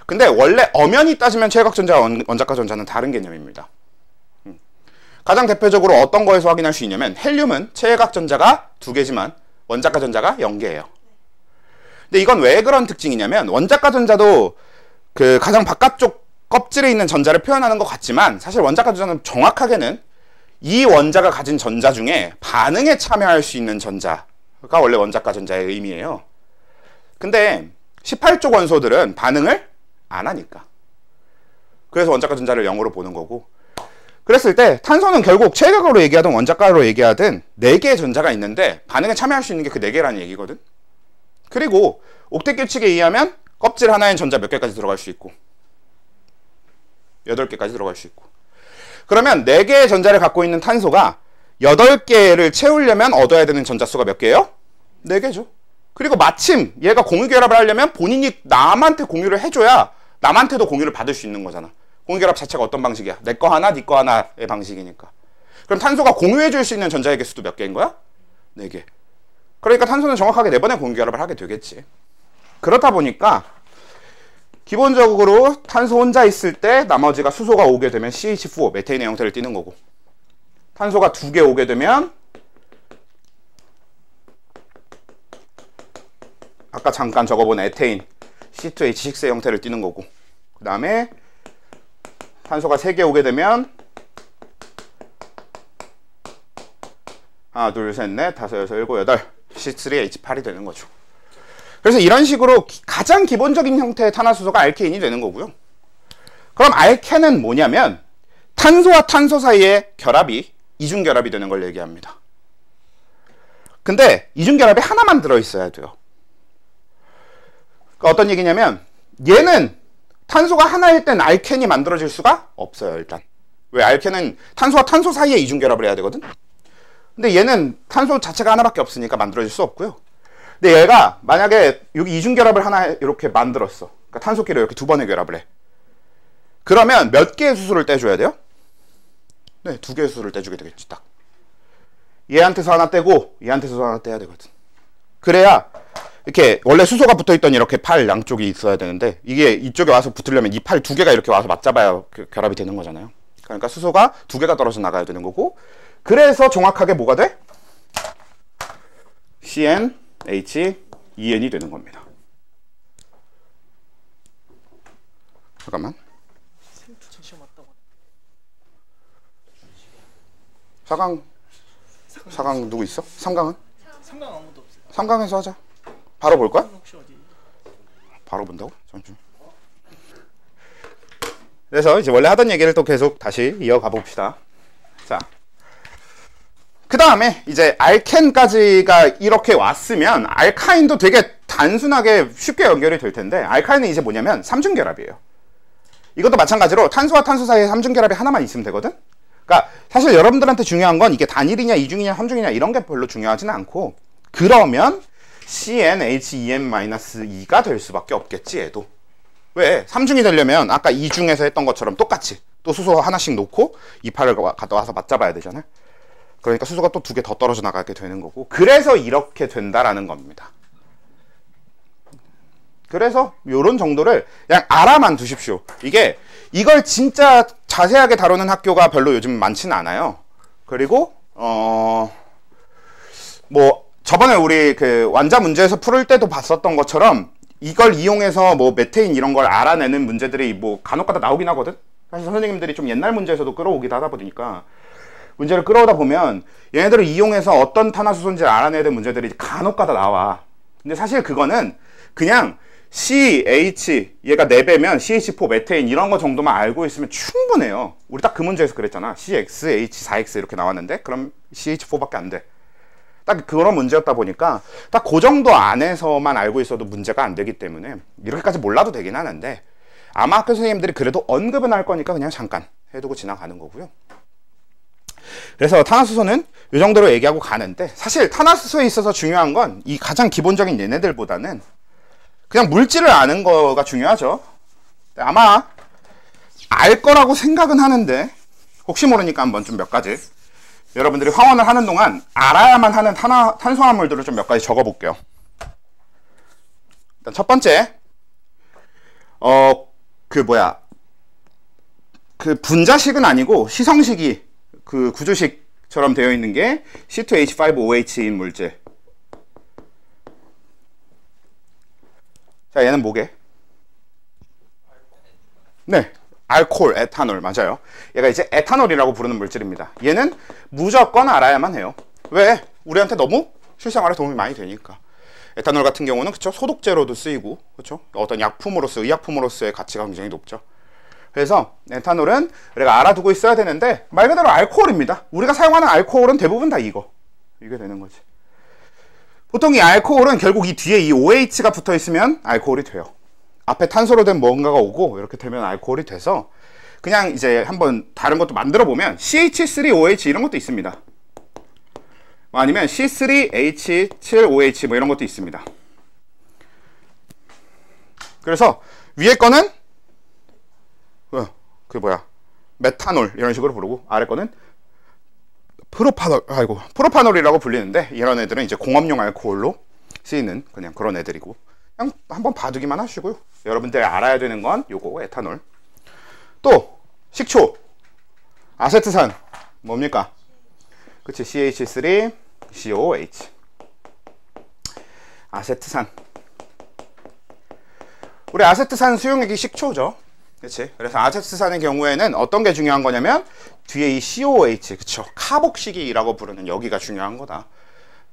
근데 원래 엄연히 따지면 최외각 전자와 원자가 전자는 다른 개념입니다. 가장 대표적으로 어떤 거에서 확인할 수 있냐면, 헬륨은 최외각 전자가 2개지만 원자가 전자가 0개예요. 근데 이건 왜 그런 특징이냐면, 원자가 전자도 가장 바깥쪽 껍질에 있는 전자를 표현하는 것 같지만, 사실 원자가 전자는 정확하게는 이 원자가 가진 전자 중에 반응에 참여할 수 있는 전자가 원래 원자가 전자의 의미예요. 근데 18쪽 원소들은 반응을 안 하니까. 그래서 원자가 전자를 0으로 보는 거고, 그랬을 때 탄소는 결국 최외각으로 얘기하든 원자가로 얘기하든 4개의 전자가 있는데 반응에 참여할 수 있는 게 그 4개라는 얘기거든. 그리고 옥텟 규칙에 의하면 껍질 하나엔 전자 몇 개까지 들어갈 수 있고 8개까지 들어갈 수 있고. 그러면 4개의 전자를 갖고 있는 탄소가 8개를 채우려면 얻어야 되는 전자수가 몇 개예요? 4개죠. 그리고 마침 얘가 공유결합을 하려면 본인이 남한테 공유를 해줘야 남한테도 공유를 받을 수 있는 거잖아. 공유결합 자체가 어떤 방식이야? 내 거 하나, 네 거 하나의 방식이니까. 그럼 탄소가 공유해줄 수 있는 전자의 개수도 몇 개인 거야? 4개. 그러니까 탄소는 정확하게 4번의 공유결합을 하게 되겠지. 그렇다 보니까 기본적으로 탄소 혼자 있을 때 나머지가 수소가 오게 되면 CH4, 메테인의 형태를 띠는 거고, 탄소가 2개 오게 되면 아까 잠깐 적어본 에테인, C2H6의 형태를 띠는 거고, 그 다음에 탄소가 3개 오게 되면 하나, 둘, 셋, 넷, 다섯, 여섯, 일곱, 여덟, C3H8이 되는 거죠. 그래서 이런 식으로 가장 기본적인 형태의 탄화수소가 알케인이 되는 거고요. 그럼 알케는 뭐냐면 탄소와 탄소 사이의 결합이 이중결합이 되는 걸 얘기합니다. 근데 이중결합이 하나만 들어있어야 돼요. 그러니까 어떤 얘기냐면, 얘는 탄소가 하나일 땐 알켄이 만들어질 수가 없어요. 일단 왜? 알켄은 탄소와 탄소 사이에 이중결합을 해야 되거든. 근데 얘는 탄소 자체가 하나밖에 없으니까 만들어질 수 없고요. 근데 얘가 만약에 여기 이중결합을 하나 이렇게 만들었어. 그러니까 탄소끼리 이렇게 2번의 결합을 해. 그러면 몇 개의 수소를 떼줘야 돼요? 네, 2개의 수소를 떼주게 되겠지. 딱 얘한테서 하나 떼고 얘한테서 하나 떼야 되거든. 그래야 이렇게 원래 수소가 붙어있던 이렇게 팔 양쪽이 있어야 되는데, 이게 이쪽에 와서 붙으려면 이 팔 2개가 이렇게 와서 맞잡아야 결합이 되는 거잖아요. 그러니까 수소가 2개가 떨어져 나가야 되는 거고, 그래서 정확하게 뭐가 돼? CnH2n이 되는 겁니다. 잠깐만. 4강 누구 있어? 3강은? 3강 아무도 없어요. 3강에서 하자. 바로 볼 거야? 바로 본다고? 잠시만. 그래서 이제 원래 하던 얘기를 또 계속 다시 이어가 봅시다. 자, 그 다음에 이제 알켄까지가 이렇게 왔으면 알카인도 되게 단순하게 쉽게 연결이 될 텐데, 알카인은 이제 뭐냐면 3중결합이에요. 이것도 마찬가지로 탄소와 탄소 사이에 3중결합이 하나만 있으면 되거든. 그러니까 사실 여러분들한테 중요한 건 이게 단일이냐, 이중이냐, 삼중이냐 이런 게 별로 중요하지는 않고, 그러면 CnH2n-2가 될 수밖에 없겠지. 얘도 왜? 3중이 되려면 아까 2중에서 했던 것처럼 똑같이 또 수소 하나씩 놓고 이 팔을 갖다 와서 맞잡아야 되잖아요. 그러니까 수소가 또 2개 더 떨어져 나가게 되는 거고, 그래서 이렇게 된다라는 겁니다. 그래서 요런 정도를 그냥 알아만 두십시오. 이걸 진짜 자세하게 다루는 학교가 별로 요즘 많지는 않아요. 그리고 뭐 저번에 우리 그 완자 문제에서 풀을 때도 봤었던 것처럼 이걸 이용해서 뭐 메테인 이런 걸 알아내는 문제들이 뭐 간혹가다 나오긴 하거든. 사실 선생님들이 좀 옛날 문제에서도 끌어오기도 하다 보니까 문제를 끌어오다 보면 얘네들을 이용해서 어떤 탄화수소인지를 알아내야 되는 문제들이 간혹가다 나와. 근데 사실 그거는 그냥 CH 얘가 4배면 CH4 메테인 이런 거 정도만 알고 있으면 충분해요. 우리 딱 그 문제에서 그랬잖아. CX, H4X 이렇게 나왔는데 그럼 CH4밖에 안 돼. 딱 그런 문제였다 보니까 딱 그 정도 안에서만 알고 있어도 문제가 안 되기 때문에 이렇게까지 몰라도 되긴 하는데 아마 학교 선생님들이 그래도 언급은 할 거니까 그냥 잠깐 해두고 지나가는 거고요. 그래서 탄화수소는 이 정도로 얘기하고 가는데 사실 탄화수소에 있어서 중요한 건 이 가장 기본적인 얘네들보다는 그냥 물질을 아는 거가 중요하죠. 아마 알 거라고 생각은 하는데 혹시 모르니까 한번 좀 몇 가지 여러분들이 화원을 하는 동안 알아야만 하는 탄수화물들을 좀 몇 가지 적어 볼게요. 일단 첫 번째 그 분자식은 아니고 시성식이 그 구조식처럼 되어 있는 게 C2H5OH인 물질. 자, 얘는 뭐게? 네, 알코올, 에탄올 맞아요. 얘가 이제 에탄올이라고 부르는 물질입니다. 얘는 무조건 알아야만 해요. 왜? 우리한테 너무 실생활에 도움이 많이 되니까. 에탄올 같은 경우는 그쵸? 소독제로도 쓰이고 그쵸? 어떤 약품으로서 의약품으로서의 가치가 굉장히 높죠. 그래서 에탄올은 우리가 알아두고 있어야 되는데 말 그대로 알코올입니다. 우리가 사용하는 알코올은 대부분 다 이게 되는 거지. 보통 이 알코올은 결국 이 뒤에 이 OH가 붙어 있으면 알코올이 돼요. 앞에 탄소로 된 뭔가가 오고 이렇게 되면 알코올이 돼서 그냥 이제 한번 다른 것도 만들어 보면 CH3OH 이런 것도 있습니다. 아니면 C3H7OH 뭐 이런 것도 있습니다. 그래서 위에 거는 메탄올 이런 식으로 부르고 아래 거는 프로파놀이라고 불리는데 이런 애들은 이제 공업용 알코올로 쓰이는 그냥 그런 애들이고 그냥 한번 봐두기만 하시고요. 여러분들이 알아야 되는 건 요거 에탄올. 또 식초 아세트산 뭡니까? 그치 CH3COOH 아세트산. 우리 아세트산 수용액이 식초죠. 그치? 그래서 아세트산의 경우에는 어떤 게 중요한 거냐면 뒤에 이 COOH 그쵸? 카복식이라고 부르는 여기가 중요한 거다.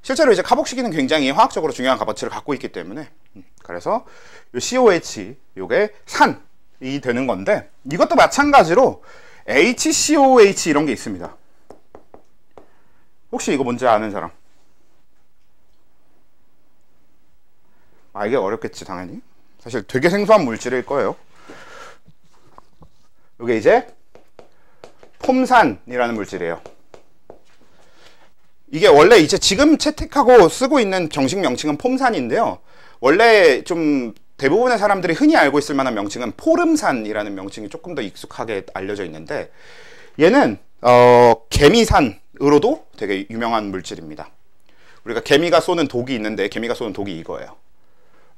실제로 이제 카복식이는 굉장히 화학적으로 중요한 값어치를 갖고 있기 때문에 그래서 이 COH 요게 산이 되는 건데 이것도 마찬가지로 HCOH 이런 게 있습니다. 혹시 이거 뭔지 아는 사람? 아 이게 어렵겠지 당연히. 사실 되게 생소한 물질일 거예요. 이게 이제 폼산이라는 물질이에요. 이게 원래 이제 지금 채택하고 쓰고 있는 정식 명칭은 폼산인데요. 원래 좀 대부분의 사람들이 흔히 알고 있을 만한 명칭은 포름산이라는 명칭이 조금 더 익숙하게 알려져 있는데 얘는 개미산으로도 되게 유명한 물질입니다. 우리가 개미가 쏘는 독이 있는데 개미가 쏘는 독이 이거예요.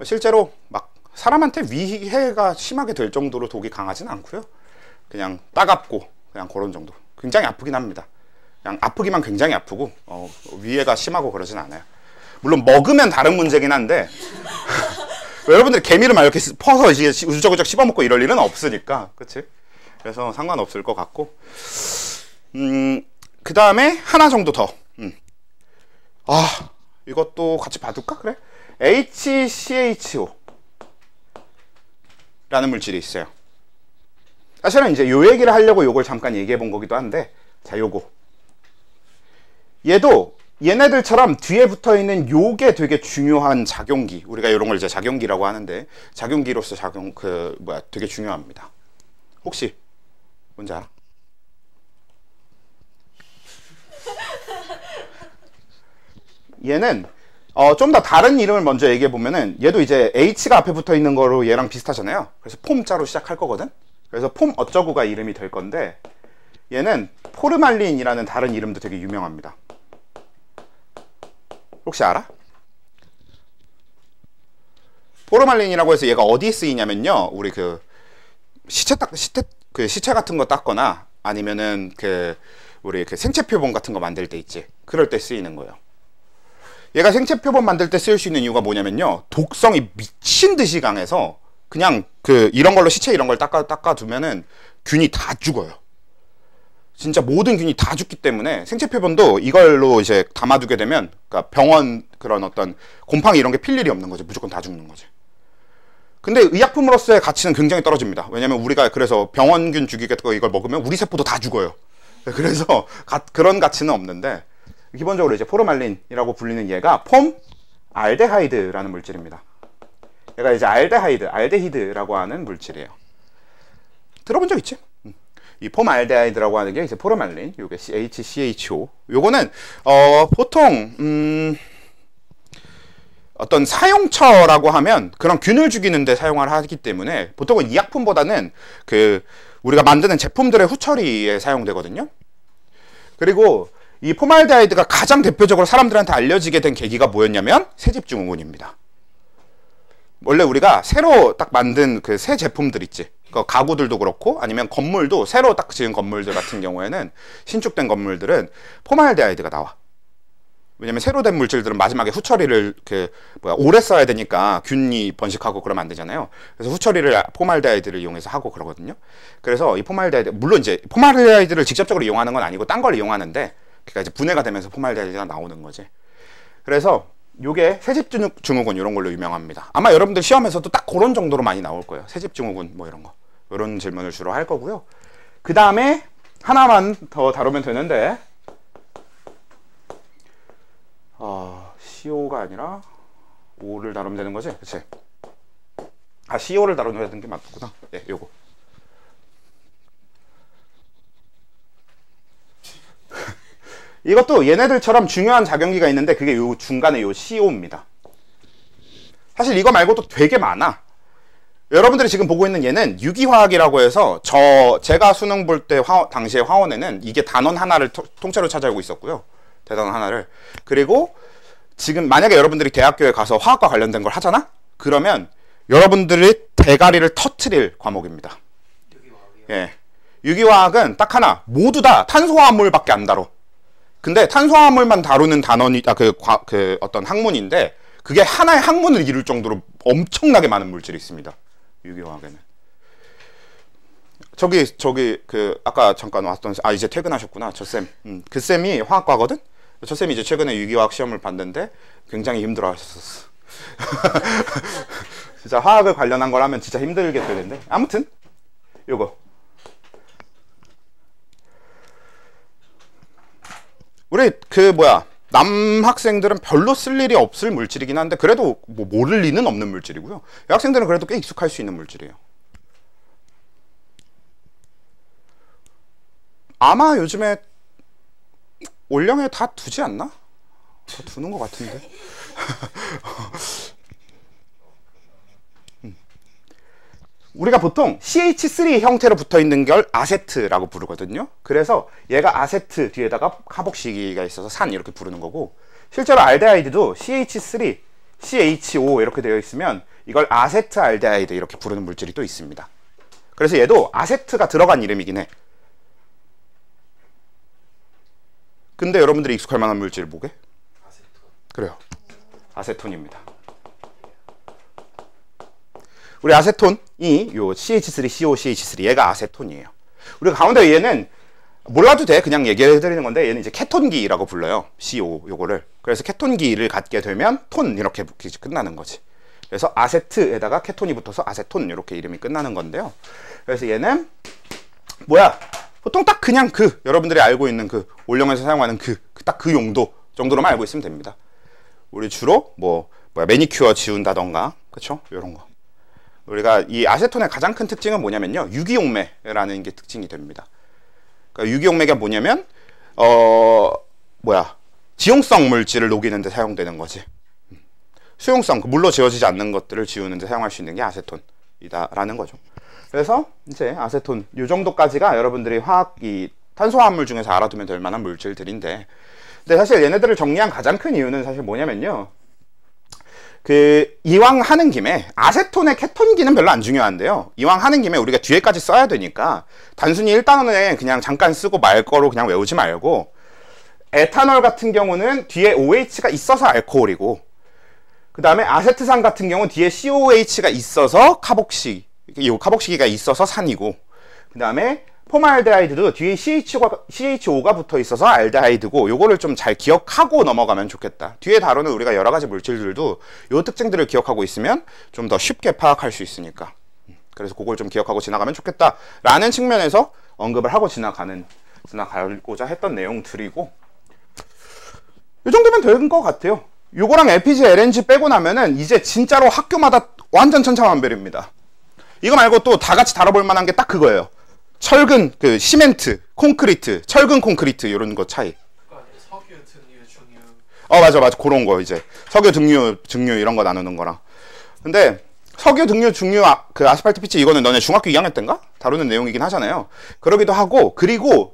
실제로 막 사람한테 위해가 심하게 될 정도로 독이 강하진 않고요. 그냥 따갑고 그냥 그런 정도. 굉장히 아프긴 합니다. 그냥 아프기만 굉장히 아프고 위해가 심하고 그러진 않아요. 물론 먹으면 다른 문제긴 한데 여러분들이 개미를 막 이렇게 퍼서 이제 우적우적 씹어먹고 이럴 일은 없으니까 그치? 그래서 상관없을 것 같고 그 다음에 하나 정도 더 이것도 같이 봐둘까? 그래? HCHO 라는 물질이 있어요. 사실은 이제 요 얘기를 하려고 요걸 잠깐 얘기해 본 거기도 한데 자 요거 얘도 얘네들처럼 뒤에 붙어 있는 요게 되게 중요한 작용기 우리가 이런 걸 이제 작용기라고 하는데 작용기로서 되게 중요합니다. 혹시 뭔지 알아? 얘는 좀 더 다른 이름을 먼저 얘기해 보면은 얘도 이제 H가 앞에 붙어 있는 거로 얘랑 비슷하잖아요. 그래서 폼자로 시작할 거거든. 그래서 폼 어쩌구가 이름이 될 건데 얘는 포르말린이라는 다른 이름도 되게 유명합니다. 혹시 알아? 포르말린이라고 해서 얘가 어디에 쓰이냐면요. 우리 시체 같은 거 닦거나 아니면은 우리 생체 표본 같은 거 만들 때 있지. 그럴 때 쓰이는 거예요. 얘가 생체 표본 만들 때 쓸 수 있는 이유가 뭐냐면요, 독성이 미친 듯이 강해서 그냥 이런 걸로 시체 이런 걸 닦아두면은 균이 다 죽어요. 진짜 모든 균이 다 죽기 때문에 생체 표본도 이걸로 이제 담아두게 되면, 그러니까 병원 그런 어떤 곰팡이 이런 게 필 일이 없는 거지. 무조건 다 죽는 거지. 근데 의약품으로서의 가치는 굉장히 떨어집니다. 왜냐면 우리가 그래서 병원균 죽이겠다고 이걸 먹으면 우리 세포도 다 죽어요. 그래서 그런 가치는 없는데, 기본적으로 이제 포르말린이라고 불리는 얘가 폼알데하이드라는 물질입니다. 얘가 이제 알데히드라고 하는 물질이에요. 들어본 적 있지? 이 폼알데하이드라고 하는 게 이제 포르말린, 요게 HCHO. 요거는 보통 어떤 사용처라고 하면 그런 균을 죽이는데 사용을 하기 때문에 보통은 이약품보다는 우리가 만드는 제품들의 후처리에 사용되거든요. 그리고 이 폼알데하이드가 가장 대표적으로 사람들한테 알려지게 된 계기가 뭐였냐면 새집증후군입니다. 원래 우리가 새로 딱 만든 그 새 제품들 있지, 가구들도 그렇고 아니면 건물도 새로 딱 지은 건물들 같은 경우에는, 신축된 건물들은 폼알데하이드가 나와. 왜냐면 새로 된 물질들은 마지막에 후처리를 오래 써야 되니까 균이 번식하고 그러면 안 되잖아요. 그래서 후처리를 폼알데하이드를 이용해서 하고 그러거든요. 그래서 이 폼알데하이드, 물론 이제 폼알데하이드를 직접적으로 이용하는 건 아니고 딴 걸 이용하는데, 그러니까 이제 분해가 되면서 폼알데하이드가 나오는 거지. 그래서 요게 새집증후군 이런 걸로 유명합니다. 아마 여러분들 시험에서도 딱 그런 정도로 많이 나올 거예요. 새집증후군 뭐 이런 거, 이런 질문을 주로 할 거고요. 그 다음에 하나만 더 다루면 되는데, CO가 아니라 O를 다루면 되는 거지? 그치? CO를 다루면 되는 게 맞구나. 네, 요거. 이것도 얘네들처럼 중요한 작용기가 있는데, 그게 요 중간에 요 CO입니다. 사실 이거 말고도 되게 많아. 여러분들이 지금 보고 있는 얘는 유기화학이라고 해서 제가 수능 볼 때 당시에 화원에는 이게 단원 하나를 통째로 차지하고 있었고요. 대단원 하나를. 그리고 지금 만약에 여러분들이 대학교에 가서 화학과 관련된 걸 하잖아? 그러면 여러분들의 대가리를 터트릴 과목입니다. 유기화학이요? 예. 유기화학은 딱 하나, 모두 다 탄소화합물밖에 안 다뤄. 근데 탄소화합물만 다루는 단원이 어떤 학문인데, 그게 하나의 학문을 이룰 정도로 엄청나게 많은 물질이 있습니다. 유기화학에는. 아까 잠깐 왔던, 이제 퇴근하셨구나, 저 쌤. 그 쌤이 화학과거든? 저 쌤이 이제 최근에 유기화학 시험을 봤는데 굉장히 힘들어 하셨었어. 진짜 화학을 관련한 걸 하면 진짜 힘들게 되는데. 아무튼, 요거. 우리 남학생들은 별로 쓸 일이 없을 물질이긴 한데, 그래도 뭐 모를 리는 없는 물질이고요. 여학생들은 그래도 꽤 익숙할 수 있는 물질이에요. 아마 요즘에 올영에 다 두지 않나? 다 두는 것 같은데. 우리가 보통 CH3 형태로 붙어있는 걸 아세트라고 부르거든요. 그래서 얘가 아세트 뒤에다가 카복시기가 있어서 산 이렇게 부르는 거고, 실제로 알데하이드도 CH3, CHO 이렇게 되어 있으면 이걸 아세트 알데하이드 이렇게 부르는 물질이 또 있습니다. 그래서 얘도 아세트가 들어간 이름이긴 해. 근데 여러분들이 익숙할 만한 물질 뭐게? 아세톤. 그래요. 아세톤입니다. 우리 아세톤이 요 CH3, COCH3 얘가 아세톤이에요. 우리가 가운데 얘는 몰라도 돼. 그냥 얘기해드리는 건데, 얘는 이제 케톤기라고 불러요. CO 요거를. 그래서 케톤기를 갖게 되면 톤 이렇게 끝나는 거지. 그래서 아세트에다가 케톤이 붙어서 아세톤 이렇게 이름이 끝나는 건데요. 그래서 얘는 뭐야? 보통 딱 그냥 여러분들이 알고 있는 올영에서 사용하는 딱 그 용도 정도로만 알고 있으면 됩니다. 우리 주로 매니큐어 지운다던가, 그쵸? 요런 거. 우리가 이 아세톤의 가장 큰 특징은 뭐냐면요, 유기용매라는 게 특징이 됩니다. 그러니까 유기용매가 뭐냐면 지용성 물질을 녹이는 데 사용되는 거지. 수용성, 물로 지워지지 않는 것들을 지우는 데 사용할 수 있는 게 아세톤이다라는 거죠. 그래서 이제 아세톤 요 정도까지가 여러분들이 탄소화합물 중에서 알아두면 될 만한 물질들인데, 근데 사실 얘네들을 정리한 가장 큰 이유는 사실 뭐냐면요, 이왕 하는 김에 아세톤의 케톤기는 별로 안 중요한데요, 이왕 하는 김에 우리가 뒤에까지 써야 되니까 단순히 1단원에 그냥 잠깐 쓰고 말 거로 그냥 외우지 말고 에탄올 같은 경우는 뒤에 OH가 있어서 알코올이고, 그 다음에 아세트산 같은 경우는 뒤에 COH가 있어서 카복시기가 있어서 산이고, 그 다음에 포말데하이드도 뒤에 CHO가 붙어 있어서 알데하이드고, 요거를 좀 잘 기억하고 넘어가면 좋겠다. 뒤에 다루는 우리가 여러 가지 물질들도 요 특징들을 기억하고 있으면 좀 더 쉽게 파악할 수 있으니까. 그래서 그걸 좀 기억하고 지나가면 좋겠다 라는 측면에서 언급을 하고 지나가고자 했던 내용들이고, 이 정도면 된 것 같아요. 요거랑 LPG, LNG 빼고 나면은 이제 진짜로 학교마다 완전 천차만별입니다. 이거 말고 또 다 같이 다뤄볼 만한 게 딱 그거예요. 철근, 시멘트, 콘크리트, 철근 콘크리트 이런 거 차이. 석유, 등유, 중유. 맞아. 그런 거 이제 석유, 등유, 증유 이런 거 나누는 거랑. 근데 석유, 등유, 중유, 아스팔트 피치 이거는 너네 중학교 2학년 때인가? 다루는 내용이긴 하잖아요. 그러기도 하고, 그리고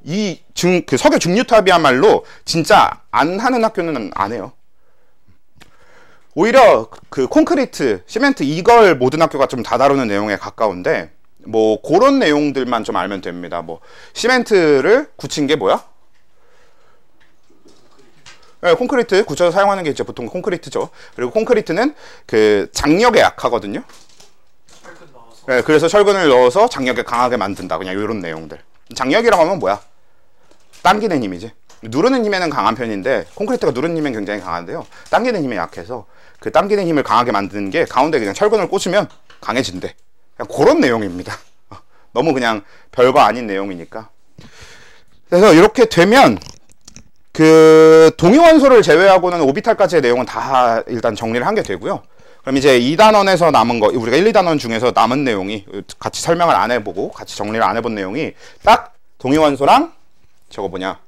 석유 중유탑이야말로 진짜 안 하는 학교는 안 해요. 오히려 콘크리트, 시멘트 이걸 모든 학교가 좀 다 다루는 내용에 가까운데, 뭐 그런 내용들만 좀 알면 됩니다. 뭐 시멘트를 굳힌 게 뭐야? 네, 콘크리트 굳혀서 사용하는 게 이제 보통 콘크리트죠. 그리고 콘크리트는 장력에 약하거든요. 철근 넣어서. 네, 그래서 철근을 넣어서 장력에 강하게 만든다. 그냥 이런 내용들. 장력이라고 하면 뭐야? 당기는 힘이지. 누르는 힘에는 강한 편인데 콘크리트가 누르는 힘엔 굉장히 강한데요. 당기는 힘에 약해서 그 당기는 힘을 강하게 만드는 게 가운데 그냥 철근을 꽂으면 강해진대. 그냥 그런 내용입니다. 너무 그냥 별거 아닌 내용이니까. 그래서 이렇게 되면 동위원소를 제외하고는 오비탈까지의 내용은 다 일단 정리를 한 게 되고요. 그럼 이제 2단원에서 남은 거, 우리가 1, 2단원 중에서 남은 내용이 같이 설명을 안 해보고 같이 정리를 안 해본 내용이 딱 동위원소랑 저거 뭐냐,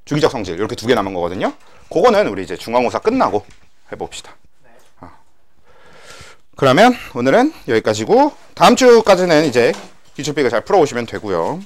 주기적 성질 이렇게 두 개 남은 거거든요. 그거는 우리 이제 중간고사 끝나고 해봅시다. 그러면 오늘은 여기까지고, 다음 주까지는 이제 기출비를 잘 풀어오시면 되고요.